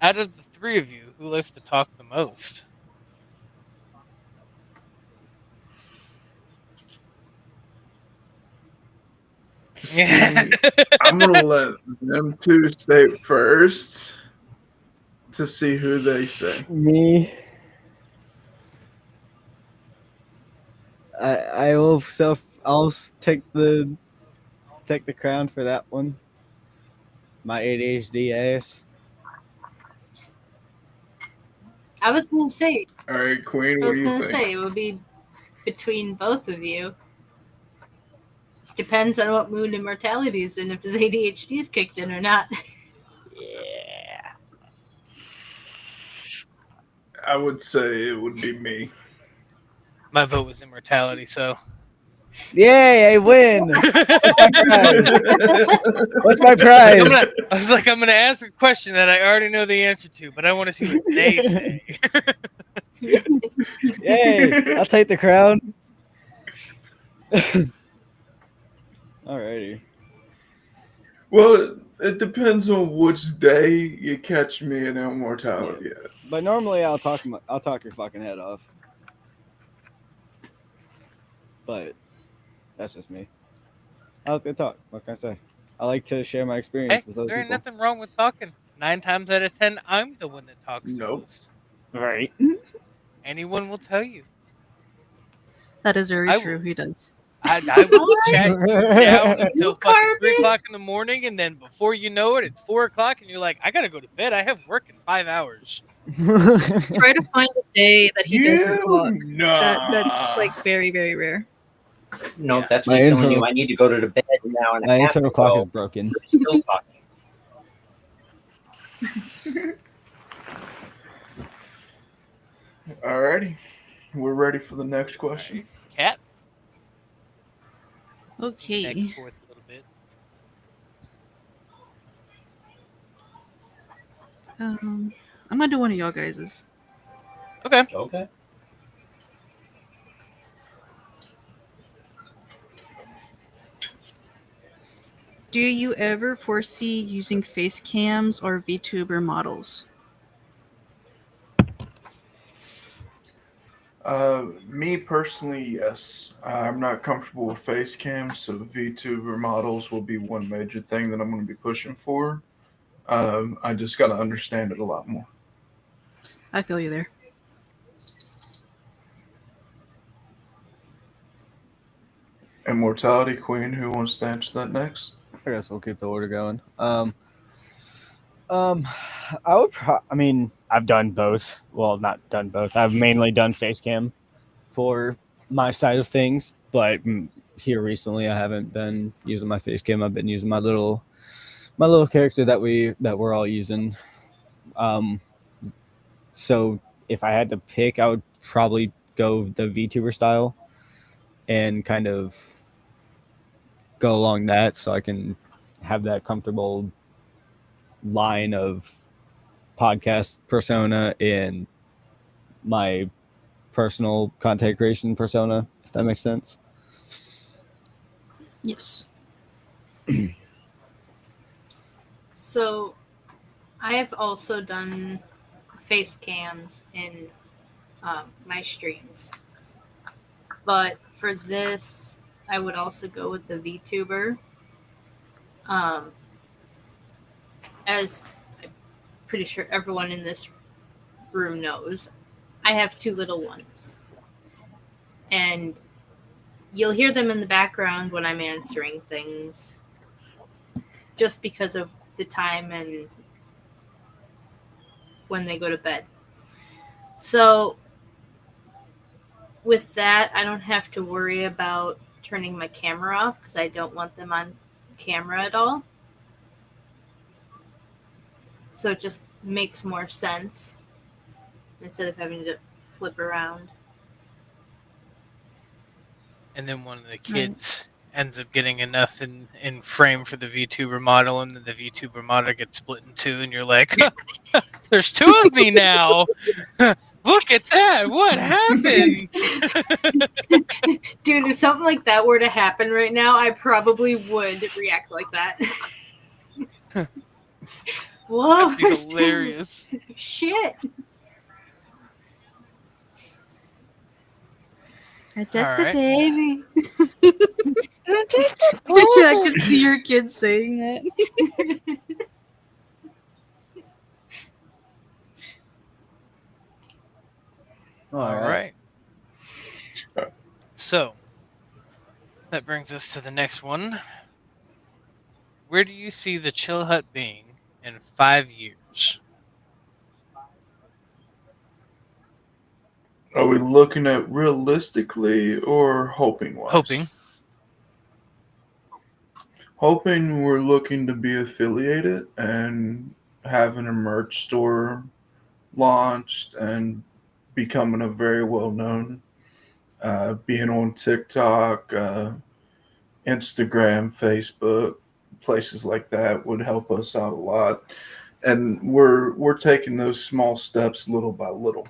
E: Out of the 3 of you, who likes to talk the most? Yeah.
C: I'm gonna let them 2 stay first to see who they say.
A: Me. I will I'll take the crown for that one. My ADHD ass.
G: I was gonna say
C: All right, Queen, what do you think?
G: it would be between both of you. Depends on what mood immortality is in, if his ADHD is kicked in or not.
A: Yeah.
C: I would say it would be me.
E: My vote was immortality, so.
A: Yay, I win. What's my prize? What's my prize?
E: I was like, I'm gonna ask a question that I already know the answer to, but I want to see what they say.
A: Yay, I'll take the crown. Alrighty.
C: Well, it depends on which day you catch me in immortality at.
A: But normally I'll talk your fucking head off. But that's just me. I like to talk. What can I say? I like to share my experience
E: Hey,
A: with other
E: there ain't
A: people.
E: nothing wrong with talking. 9 times out of 10, I'm the one that talks the
C: Nope.
E: most.
A: Right.
E: Anyone will tell you.
D: That is very
E: I
D: true.
E: will-
D: He does.
E: I will chat you down until fucking
G: Carbon.
E: 3 o'clock in the morning, and then before you know it, it's 4 o'clock, and you're like, I gotta go to bed. I have work in 5 hours.
D: Try to find a day that he doesn't talk.
C: Nah.
D: That's like very, very rare.
F: No,
E: Yeah.
F: that's
A: My
F: me telling
A: intro-
F: you I need to go to bed now and
A: My
F: a half
A: internal clock is
F: ago.
A: broken.
F: You're still talking.
C: Alrighty. We're ready for the next question.
E: Cat, back
D: Okay.
E: and forth a little bit.
D: I'm gonna do one of y'all guys's.
E: Okay.
F: Okay.
D: Do you ever foresee using face cams or VTuber models?
C: Me personally, yes. I'm not comfortable with face cams, so VTuber models will be one major thing that I'm going to be pushing for. I just got to understand it a lot more.
D: I feel you there.
C: Immortality Queen, who wants to answer that next?
A: I guess we'll keep the order going. I would. I mean, I've done both. Well, not done both. I've mainly done face cam for my side of things, but here recently, I haven't been using my face cam. I've been using my little character that we're all using. So if I had to pick, I would probably go the VTuber style and kind of go along that, so I can have that comfortable line of podcast persona and my personal content creation persona, if that makes sense.
D: Yes.
G: So, I have also done face cams in my streams, but for this, I would also go with the VTuber. As I'm pretty sure everyone in this room knows, I have two little ones, and you'll hear them in the background when I'm answering things, just because of the time and when they go to bed. So with that, I don't have to worry about turning my camera off because I don't want them on camera at all. So it just makes more sense instead of having to flip around.
E: And then one of the kids ends up getting enough in frame for the VTuber model, and then the VTuber model gets split in two, and you're like, there's two of me now. Look at that. What happened?
G: Dude, if something like that were to happen right now, I probably would react like that. Whoa,
E: That'd be hilarious.
G: Shit.
D: I just
E: All
D: a
E: right.
D: baby.
G: I'm just a
D: I can see your kids saying that.
E: All right. So that brings us to the next one. Where do you see the Chill Hut being in 5 years?
C: Are we looking at realistically or hoping wise? Hoping we're looking to be affiliated and having a merch store launched and becoming a very well known, being on TikTok, Instagram, Facebook, places like that would help us out a lot. And we're taking those small steps little by little.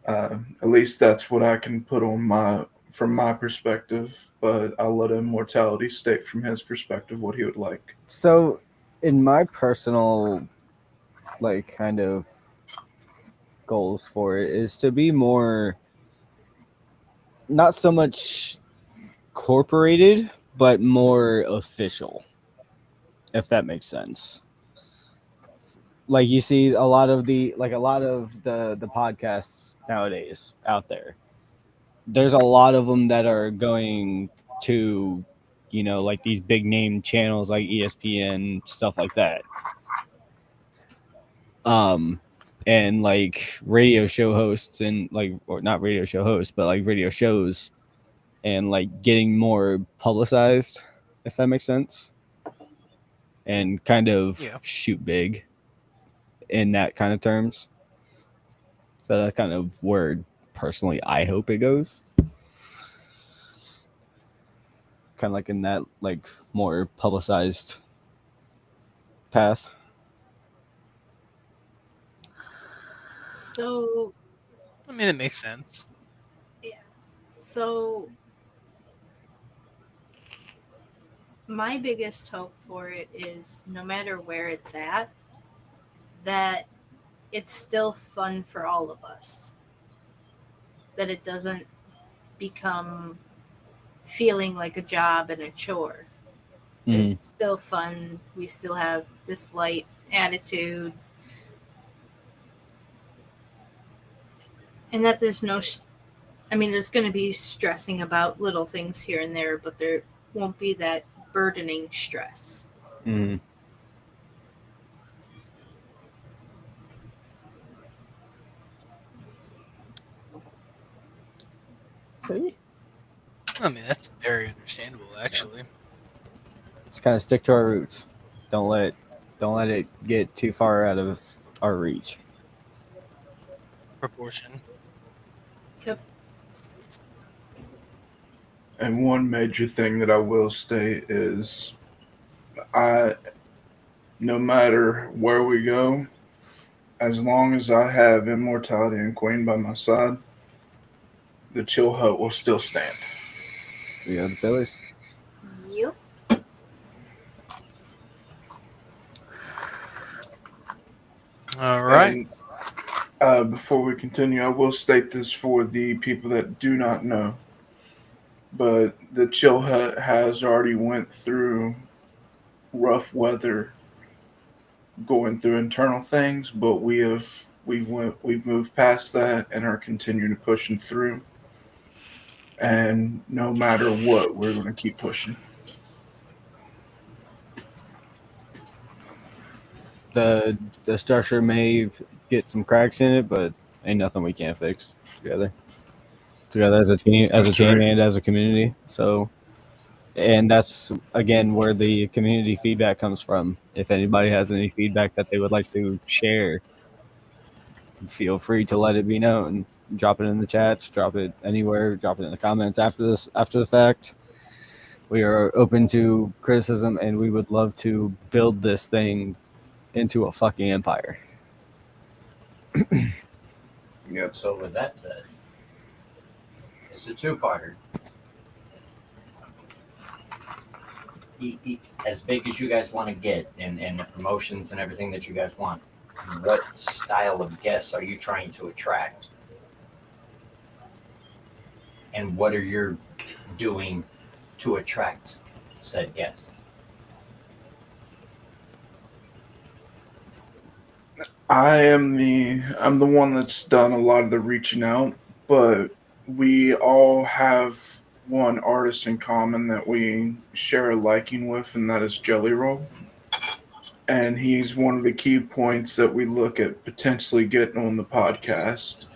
C: At least that's what I can put on from my perspective, but I'll let Immortality state from his perspective what he would like.
A: So, in my personal, kind of goals for it is to be more, not so much corporated, but more official, if that makes sense. Like you see a lot of the podcasts nowadays out there. There's a lot of them that are going to, like these big name channels like ESPN, stuff like that. And like radio show hosts and or not radio show hosts, but like radio shows, and like getting more publicized, if that makes sense. And kind of shoot big in that kind of terms. So that's kind of where personally I hope it goes. Kind of like in that more publicized path.
G: So,
E: I mean, it makes sense.
G: so my biggest hope for it is no matter where it's at, that it's still fun for all of us. That it doesn't become feeling like a job and a chore.
A: Mhm.
G: It's still fun. We still have this light attitude. And that there's no, I mean, there's going to be stressing about little things here and there, but there won't be that burdening stress.
A: Mhm. See?
E: I mean, that's very understandable, actually.
A: Just kind of stick to our roots. Don't let it get too far out of our reach.
E: Proportion.
G: Yep.
C: And one major thing that I will state is no matter where we go, as long as I have Immortality and Queen by my side, the Chill Hut will still stand.
A: We are the pillars.
G: Yep.
E: All right.
C: And before we continue, I will state this for the people that do not know, but the Chill Hut has already went through rough weather, going through internal things, but we've moved past that and are continuing to pushing through. And no matter what, we're going to keep pushing.
A: The structure may get some cracks in it, but ain't nothing we can't fix together. Together as a team,
C: That's right.
A: and as a community. So, and that's again where the community feedback comes from. If anybody has any feedback that they would like to share, feel free to let it be known. Drop it in the chats, drop it anywhere, drop it in the comments after the fact. We are open to criticism, and we would love to build this thing into a fucking empire.
C: Yep.
F: So with that said, it's a two-parter. As big as you guys want to get and the promotions and everything that you guys want, what style of guests are you trying to attract? And what are you doing to attract said guests?
C: I'm the one that's done a lot of the reaching out, but we all have one artist in common that we share a liking with, and that is Jelly Roll. And he's one of the key points that we look at potentially getting on the podcast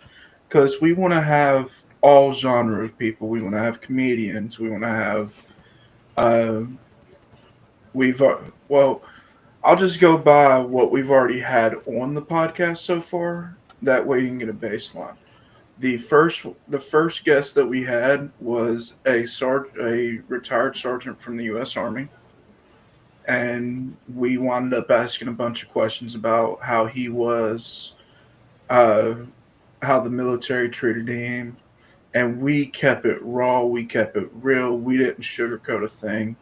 C: because we want to have all genre of people. We want to have comedians. We want to have uh, we've well, I'll just go by what we've already had on the podcast so far. That way you can get a baseline. The first guest that we had was a retired sergeant from the U.S. Army, and we wound up asking a bunch of questions about how he was, uh, how the military treated him, and we kept it raw. We kept it real. We didn't sugarcoat a thing.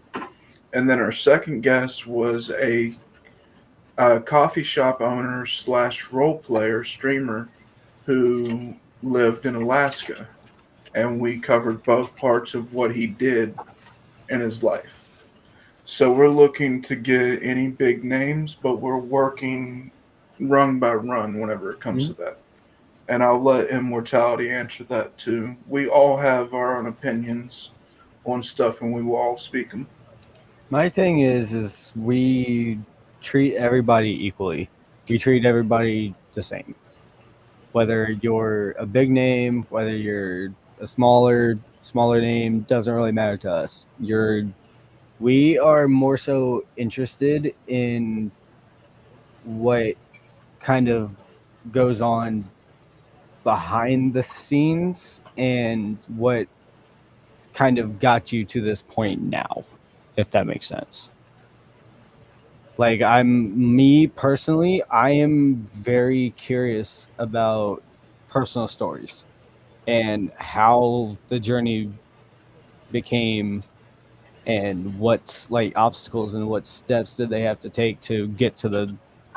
C: And then our second guest was a coffee shop owner slash role player streamer who lived in Alaska, and we covered both parts of what he did in his life. So we're looking to get any big names, but we're working run by run whenever it comes to that. And I'll let Immortality answer that too. We all have our own opinions on stuff, and we will all speak them.
A: My thing is we treat everybody equally. We treat everybody the same. Whether you're a big name, whether you're a smaller name, doesn't really matter to us. We are more so interested in what kind of goes on behind the scenes and what kind of got you to this point now, if that makes sense. Like me personally, I am very curious about personal stories and how the journey became and what's like obstacles and what steps did they have to take to get to the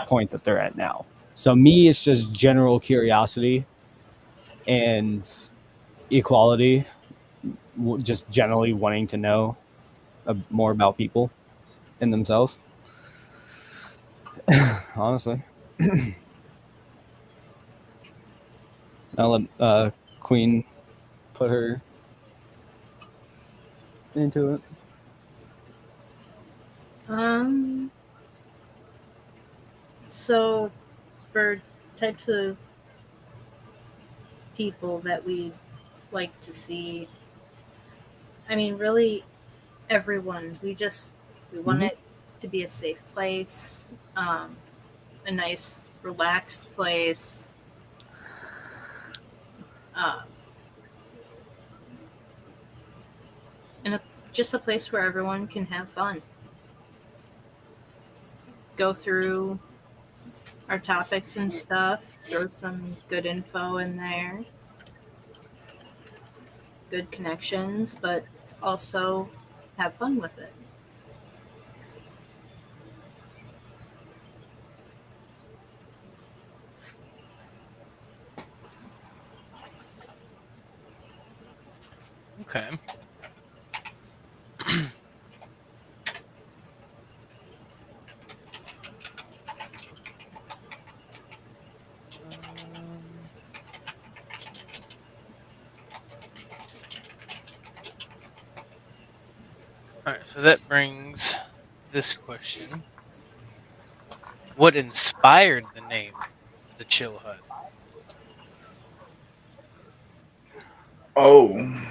A: point that they're at now. So me, it's just general curiosity and equality, just generally wanting to know more about people and themselves. Honestly, I'll let Queen put her into it.
G: So for types of people that we like to see, I mean, really everyone. We want it to be a safe place, a nice, relaxed place. Um, and just a place where everyone can have fun. Go through our topics and stuff, throw some good info in there, good connections, but also have fun with it.
E: Okay. Um, all right, so that brings this question: what inspired the name the Chill Hut?
C: Oh,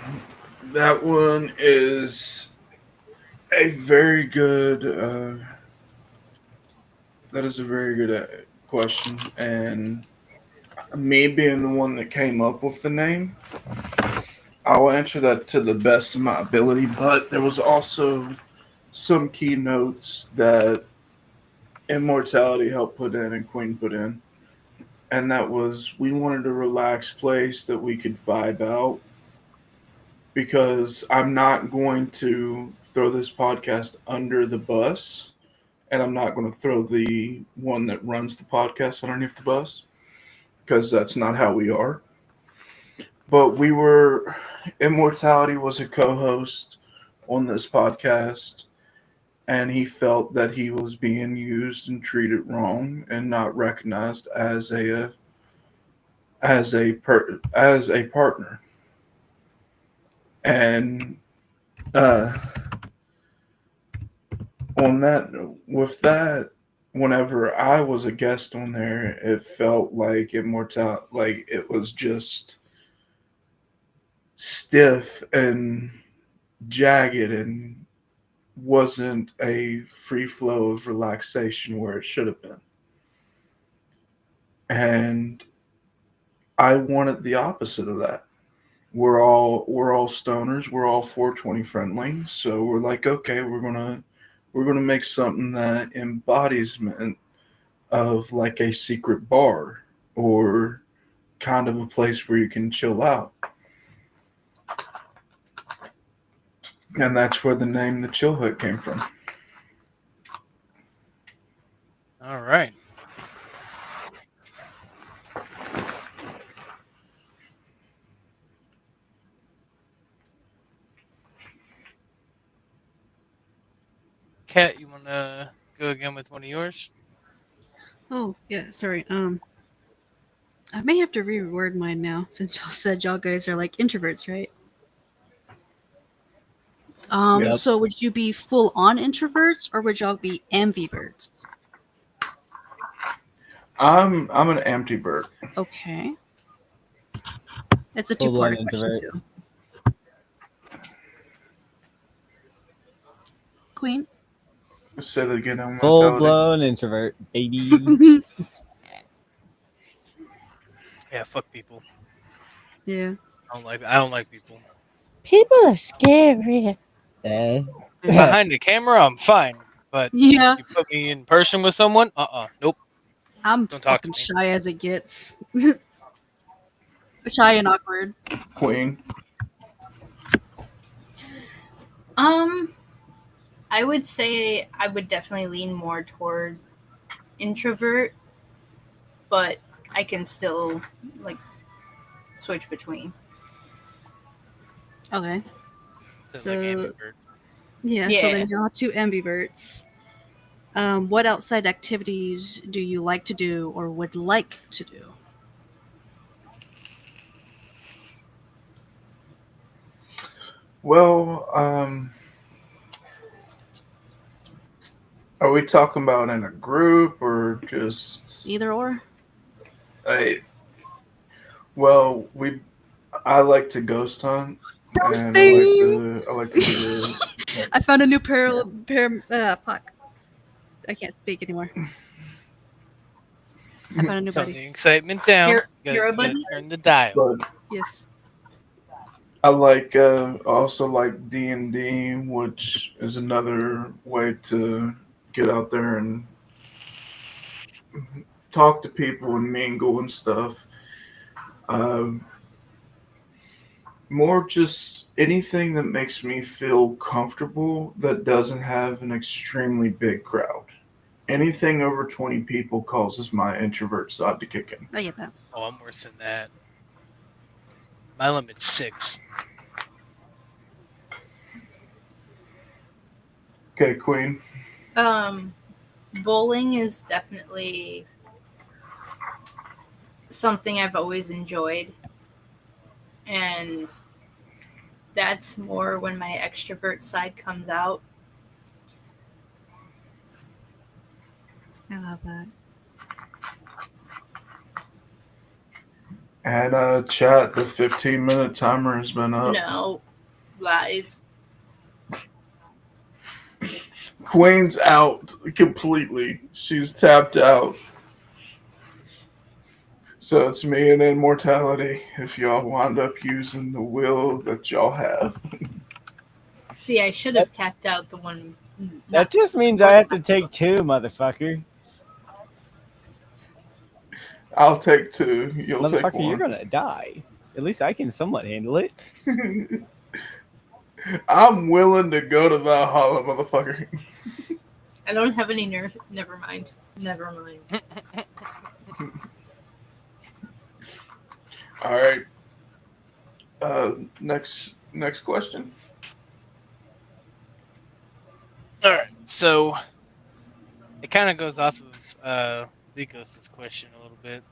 C: that one is a very good. That is a very good question, and me being the one that came up with the name, I'll answer that to the best of my ability. But there was also some key notes that Immortality helped put in and Queen put in, and that was we wanted a relaxed place that we could vibe out because I'm not going to throw this podcast under the bus and I'm not going to throw the one that runs the podcast underneath the bus because that's not how we are. But Immortality was a co host on this podcast and he felt that he was being used and treated wrong and not recognized as a partner. And uh, on that with that, whenever I was a guest on there, it felt like it was just stiff and jagged and wasn't a free flow of relaxation where it should have been. And I wanted the opposite of that. We're all stoners, we're all 420 friendly, so we're like, okay, we're gonna make something that embodiment of like a secret bar or kind of a place where you can chill out. And that's where the name the Chill Hut came from.
E: All right. Kat, you want to go again with one of yours?
D: Oh, yeah, sorry. I may have to reword mine now since y'all said y'all guys are like introverts, right?
A: Yep.
D: So would you be full on introverts or would y'all be ambiverts?
C: I'm an ambivert.
D: Okay. It's a
A: Full-blown
D: two-part question
A: introvert.
D: too. Queen?
C: Say that again. Immortality.
A: Full-blown introvert, baby.
E: Yeah, fuck people.
D: Yeah.
E: I don't like people.
A: People are scary.
E: Behind the camera, I'm fine. But
D: Yeah,
E: you put me in person with someone, nope.
D: I'm
E: Don't talk to
D: fucking
E: me.
D: shy as it gets. Shy and awkward.
C: Queen.
G: I would say I would definitely lean more toward introvert, but I can still like switch between.
D: Okay.
E: So like
D: So
E: ambivert.
D: yeah, so then y'all two ambiverts. What outside activities do you like to do or would like to do?
C: Well, are we talking about in a group or just
D: Either or?
C: a? Well, I like to ghost hunt, and I like to do.
D: I found a new fuck. I can't speak anymore. I found a new
E: Tone
D: buddy.
E: the excitement down. You
G: Hero
E: gotta
G: buddy?
E: turn the dial.
C: But
D: Yes.
C: I like also like D&D, which is another way to get out there and talk to people and mingle and stuff. Um, More just anything that makes me feel comfortable that doesn't have an extremely big crowd. Anything over 20 people causes my introvert side to kick in.
D: I get that.
E: Oh, I'm worse than that. My limit's 6.
C: Okay, Queen.
G: Bowling is definitely something I've always enjoyed, and that's more when my extrovert side comes out.
D: I love that.
C: And chat, the 15-minute timer has been up.
G: No, lies.
C: Queen's out completely. She's tapped out. So it's me and Immortality if y'all wind up using the will that y'all have.
G: See, I should have tapped out the one.
A: That just means I have to take 2, motherfucker.
C: I'll take 2. You'll take
A: Motherfucker,
C: 1.
A: you're gonna die. At least I can somewhat handle it.
C: I'm willing to go to Valhalla, motherfucker.
G: I don't have any nerve. Never mind. Never mind.
C: All right. Next question.
E: All right, so it kind of goes off of Lycos' question a little bit,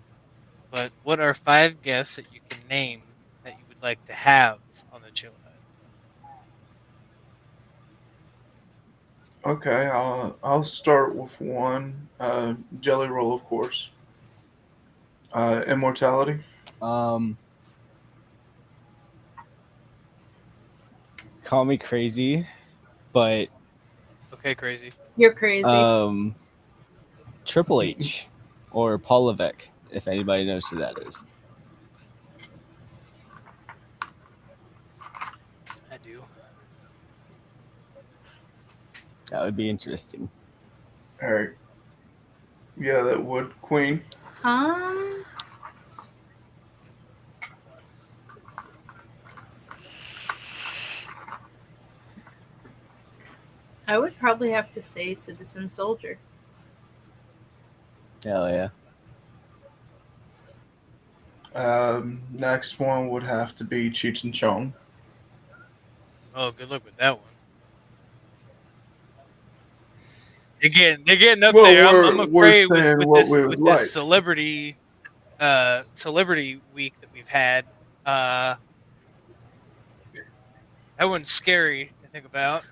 E: but what are 5 guests that you can name that you would like to have on the Chill Hut?
C: Okay, I'll start with one. Jelly Roll, of course. Immortality.
A: Call me crazy, but
E: Okay, crazy.
G: You're crazy.
A: Triple H or Paul Levesque, if anybody knows who that is.
E: I do.
A: That would be interesting.
C: All right. Yeah, that would. Queen.
G: I would probably have to say Citizen Soldier.
A: Hell yeah.
C: Next one would have to be Cheech and Chong.
E: Oh, good luck with that one. They're getting up there. I'm afraid with this celebrity week that we've had. That one's scary to think about.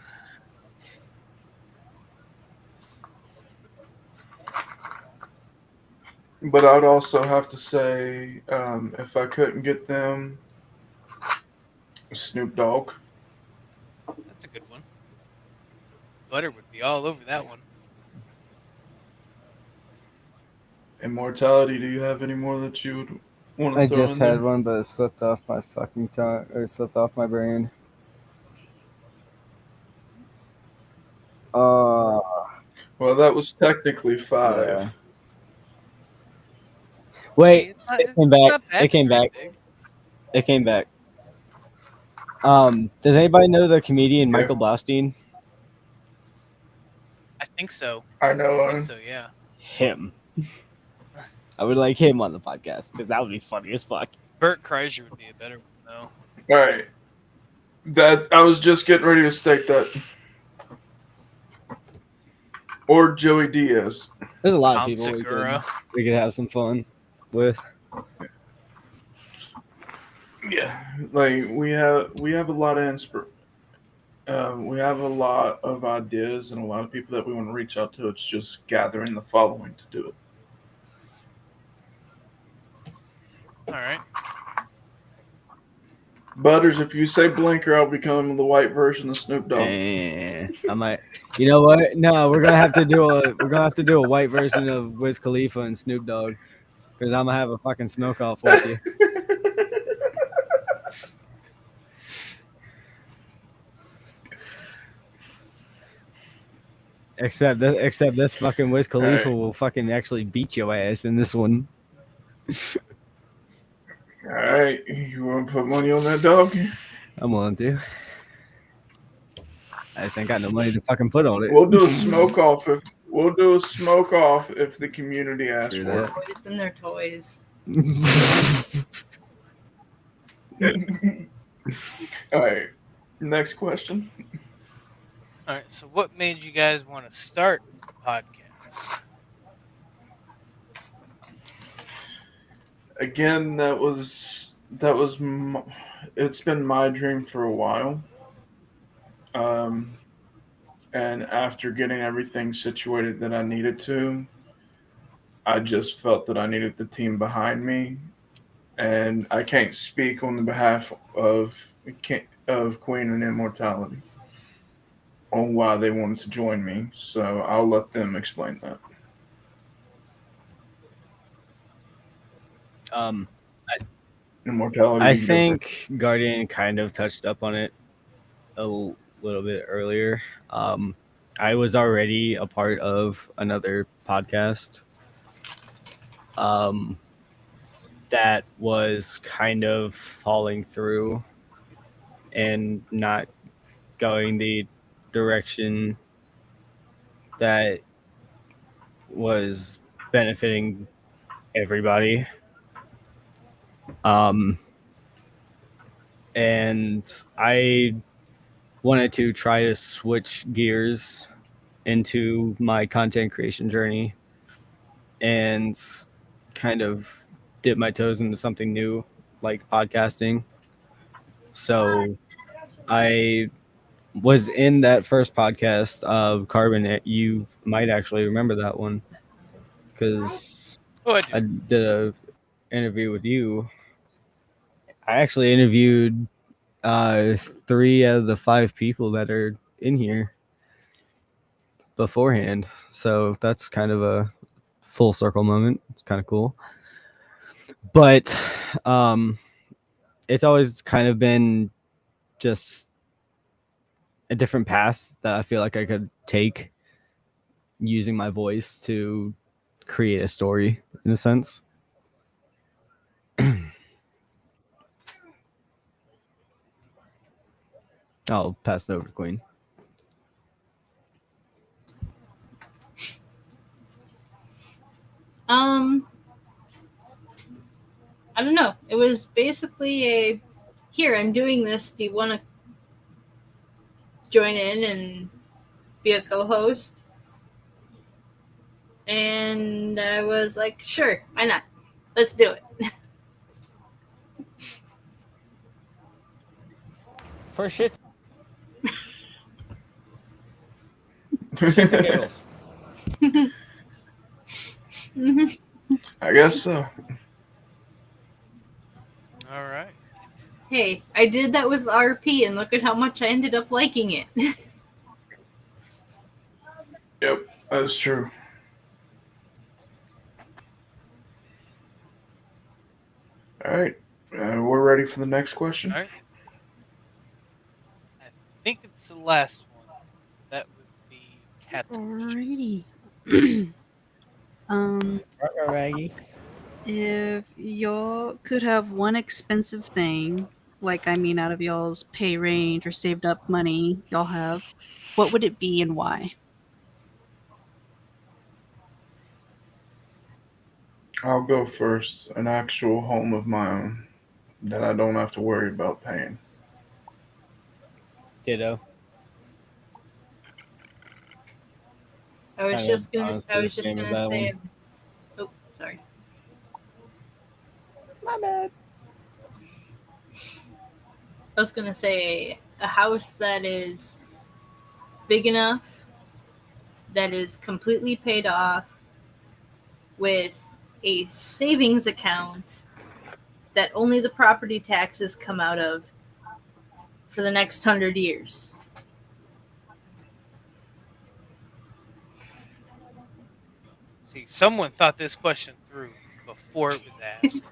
C: But I'd also have to say, if I couldn't get them, Snoop Dogg.
E: That's a good one. Butter would be all over that one.
C: Immortality, do you have any more that you would want to
A: I
C: throw
A: just
C: in
A: had
C: there?
A: one, but it slipped off my fucking tongue, or slipped off my brain.
C: Well, that was technically 5.
A: Yeah. Wait,
E: It's not,
A: it came
E: it's
A: back.
E: not bad
A: It came
E: to dream
A: back.
E: big.
A: It came back. Does anybody know the comedian
C: Yeah.
A: Michael Blaustein?
E: I think so.
C: I know.
E: I think so. Yeah.
A: Him. I would like him on the podcast because that would be funny as fuck.
E: Bert Kreischer would be a better one though.
C: All right. That I was just getting ready to stake that. Or Joey Diaz.
A: There's a lot of
E: Tom
A: people
E: Segura.
A: we could have some fun with.
C: Yeah, like we have a lot of we have a lot of ideas and a lot of people that we want to reach out to. It's just gathering the following to do it.
E: All right.
C: Butters, if you say Blinker, I'll become the white version of Snoop Dogg.
A: I might. You know what? No, we're gonna have to do a white version of Wiz Khalifa and Snoop Dogg because I'm gonna have a fucking smoke off with you. Except this fucking Wiz Khalifa will fucking actually beat your ass in this one.
C: All right, you want to put money on that dog?
A: I'm willing to. I just ain't got no money to fucking put on it.
C: We'll do a smoke off if the community asks
A: Do
C: for it.
G: Toys and their toys.
C: All right, next question.
E: All right. So, what made you guys want to start a podcast?
C: Again, it's been my dream for a while. And after getting everything situated that I needed to, I just felt that I needed the team behind me, and I can't speak on the behalf of Queen and Immortality on why they wanted to join me. So I'll let them explain that. Immortality.
A: I think Guardian kind of touched up on it a little bit earlier. I was already a part of another podcast that was kind of falling through and not going the direction that was benefiting everybody. And I wanted to try to switch gears into my content creation journey and kind of dip my toes into something new like podcasting. So I was in that first podcast of Carbon. You might actually remember that one because I did a interview with you. I actually interviewed 3 out of the 5 people that are in here beforehand. So that's kind of a full circle moment. It's kind of cool. But it's always kind of been just a different path that I feel like I could take using my voice to create a story in a sense. I'll pass it over to Queen.
G: I don't know. It was basically here, I'm doing this. Do you want to join in and be a co-host? And I was like, sure, why not? Let's do it.
A: For shit. Shits and giggles.
C: I guess so.
E: All right.
G: Hey, I did that with RP, and look at how much I ended up liking it.
C: Yep, that's true. All right, we're ready for the next question.
E: All right. I think it's the last one. That would be Cat's question.
D: Alrighty.
A: Raggy.
D: If y'all could have one expensive thing, like I mean out of y'all's pay range or saved up money y'all have, what would it be and why?
C: I'll go first. An actual home of my own that I don't have to worry about paying.
A: Ditto.
G: I was
A: Kinda
G: just gonna.
A: honestly
G: I
A: the
G: was just
A: same as
G: gonna
A: that
G: say.
A: one.
G: Oh, sorry.
A: My bad.
G: I was gonna say a house that is big enough, that is completely paid off, with a savings account that only the property taxes come out of for the next 100 years.
E: See, someone thought this question through before it was asked.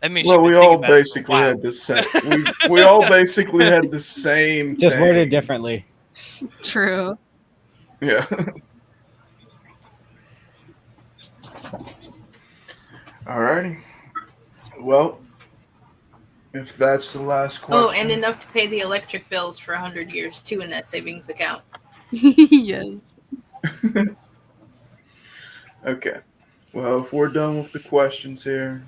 E: That means
C: Well,
E: you've
C: we
E: been thinking
C: all
E: about it for a
C: basically
E: while.
C: had the same. We all basically had the same
A: Just
C: thing.
A: worded differently.
D: True.
C: Yeah. Alrighty. Well, if that's the last question.
G: Oh, and enough to pay the electric bills for 100 years too in that savings account.
D: Yes.
C: Okay. Well, if we're done with the questions here,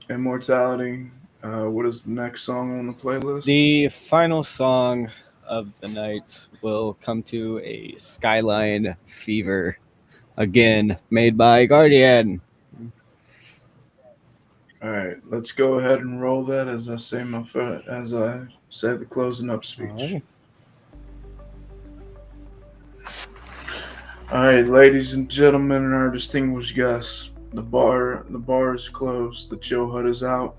C: Immortality, what is the next song on the playlist?
A: The final song of the night will come to a Skyline Fever. Again, made by Guardian.
C: All right, let's go ahead and roll that as I say the closing up speech.
A: Alright.
C: All right, ladies and gentlemen, and our distinguished guests, the bar is closed. The chill hut is out.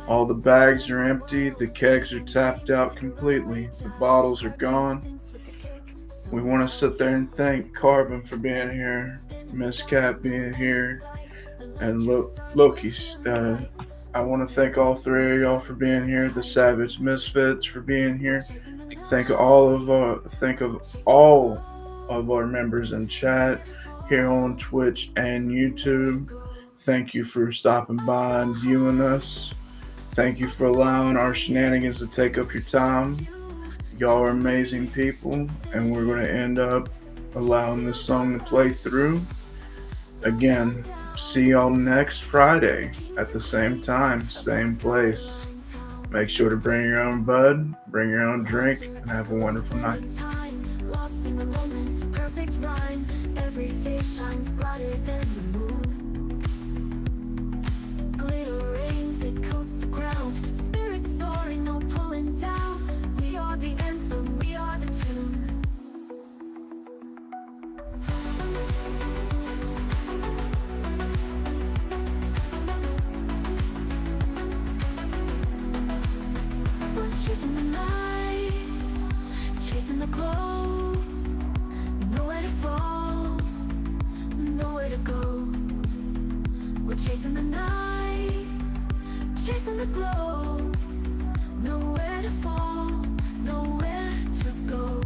C: All the bags are empty. The kegs are tapped out completely. The bottles are gone. We want to sit there and thank Carbon for being here, Miss Cat being here, and Loki. I want to thank all three of y'all for being here. The Savage Misfits for being here. Thank all of our members in chat here on Twitch and YouTube. Thank you for stopping by and viewing us. Thank you for allowing our shenanigans to take up your time. Y'all are amazing people, and we're going to end up allowing this song to play through. Again, see y'all next Friday at the same time, same place. Make sure to bring your own bud, bring your own drink, and have a wonderful night.
B: Lost in the moment, perfect rhyme. Every face shines brighter than the moon. Glitter rains, it coats the ground. Spirits soaring, no pulling down. We are the anthem, we are the tune. We're chasing the night, chasing the glow. Nowhere to fall, nowhere to go. We're chasing the night, chasing the glow. Nowhere to fall, nowhere to go.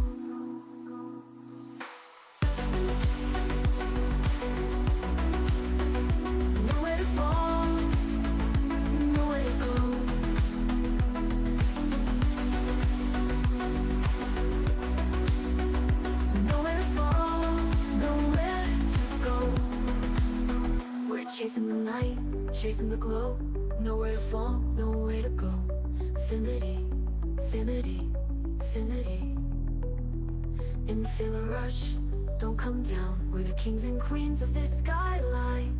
B: Nowhere to fall, nowhere to go. Nowhere to fall, nowhere to go. We're chasing the night, chasing the glow. Nowhere to fall, nowhere to go. Infinity, infinity, infinity. And feel a rush, don't come down. We're the kings and queens of this skyline.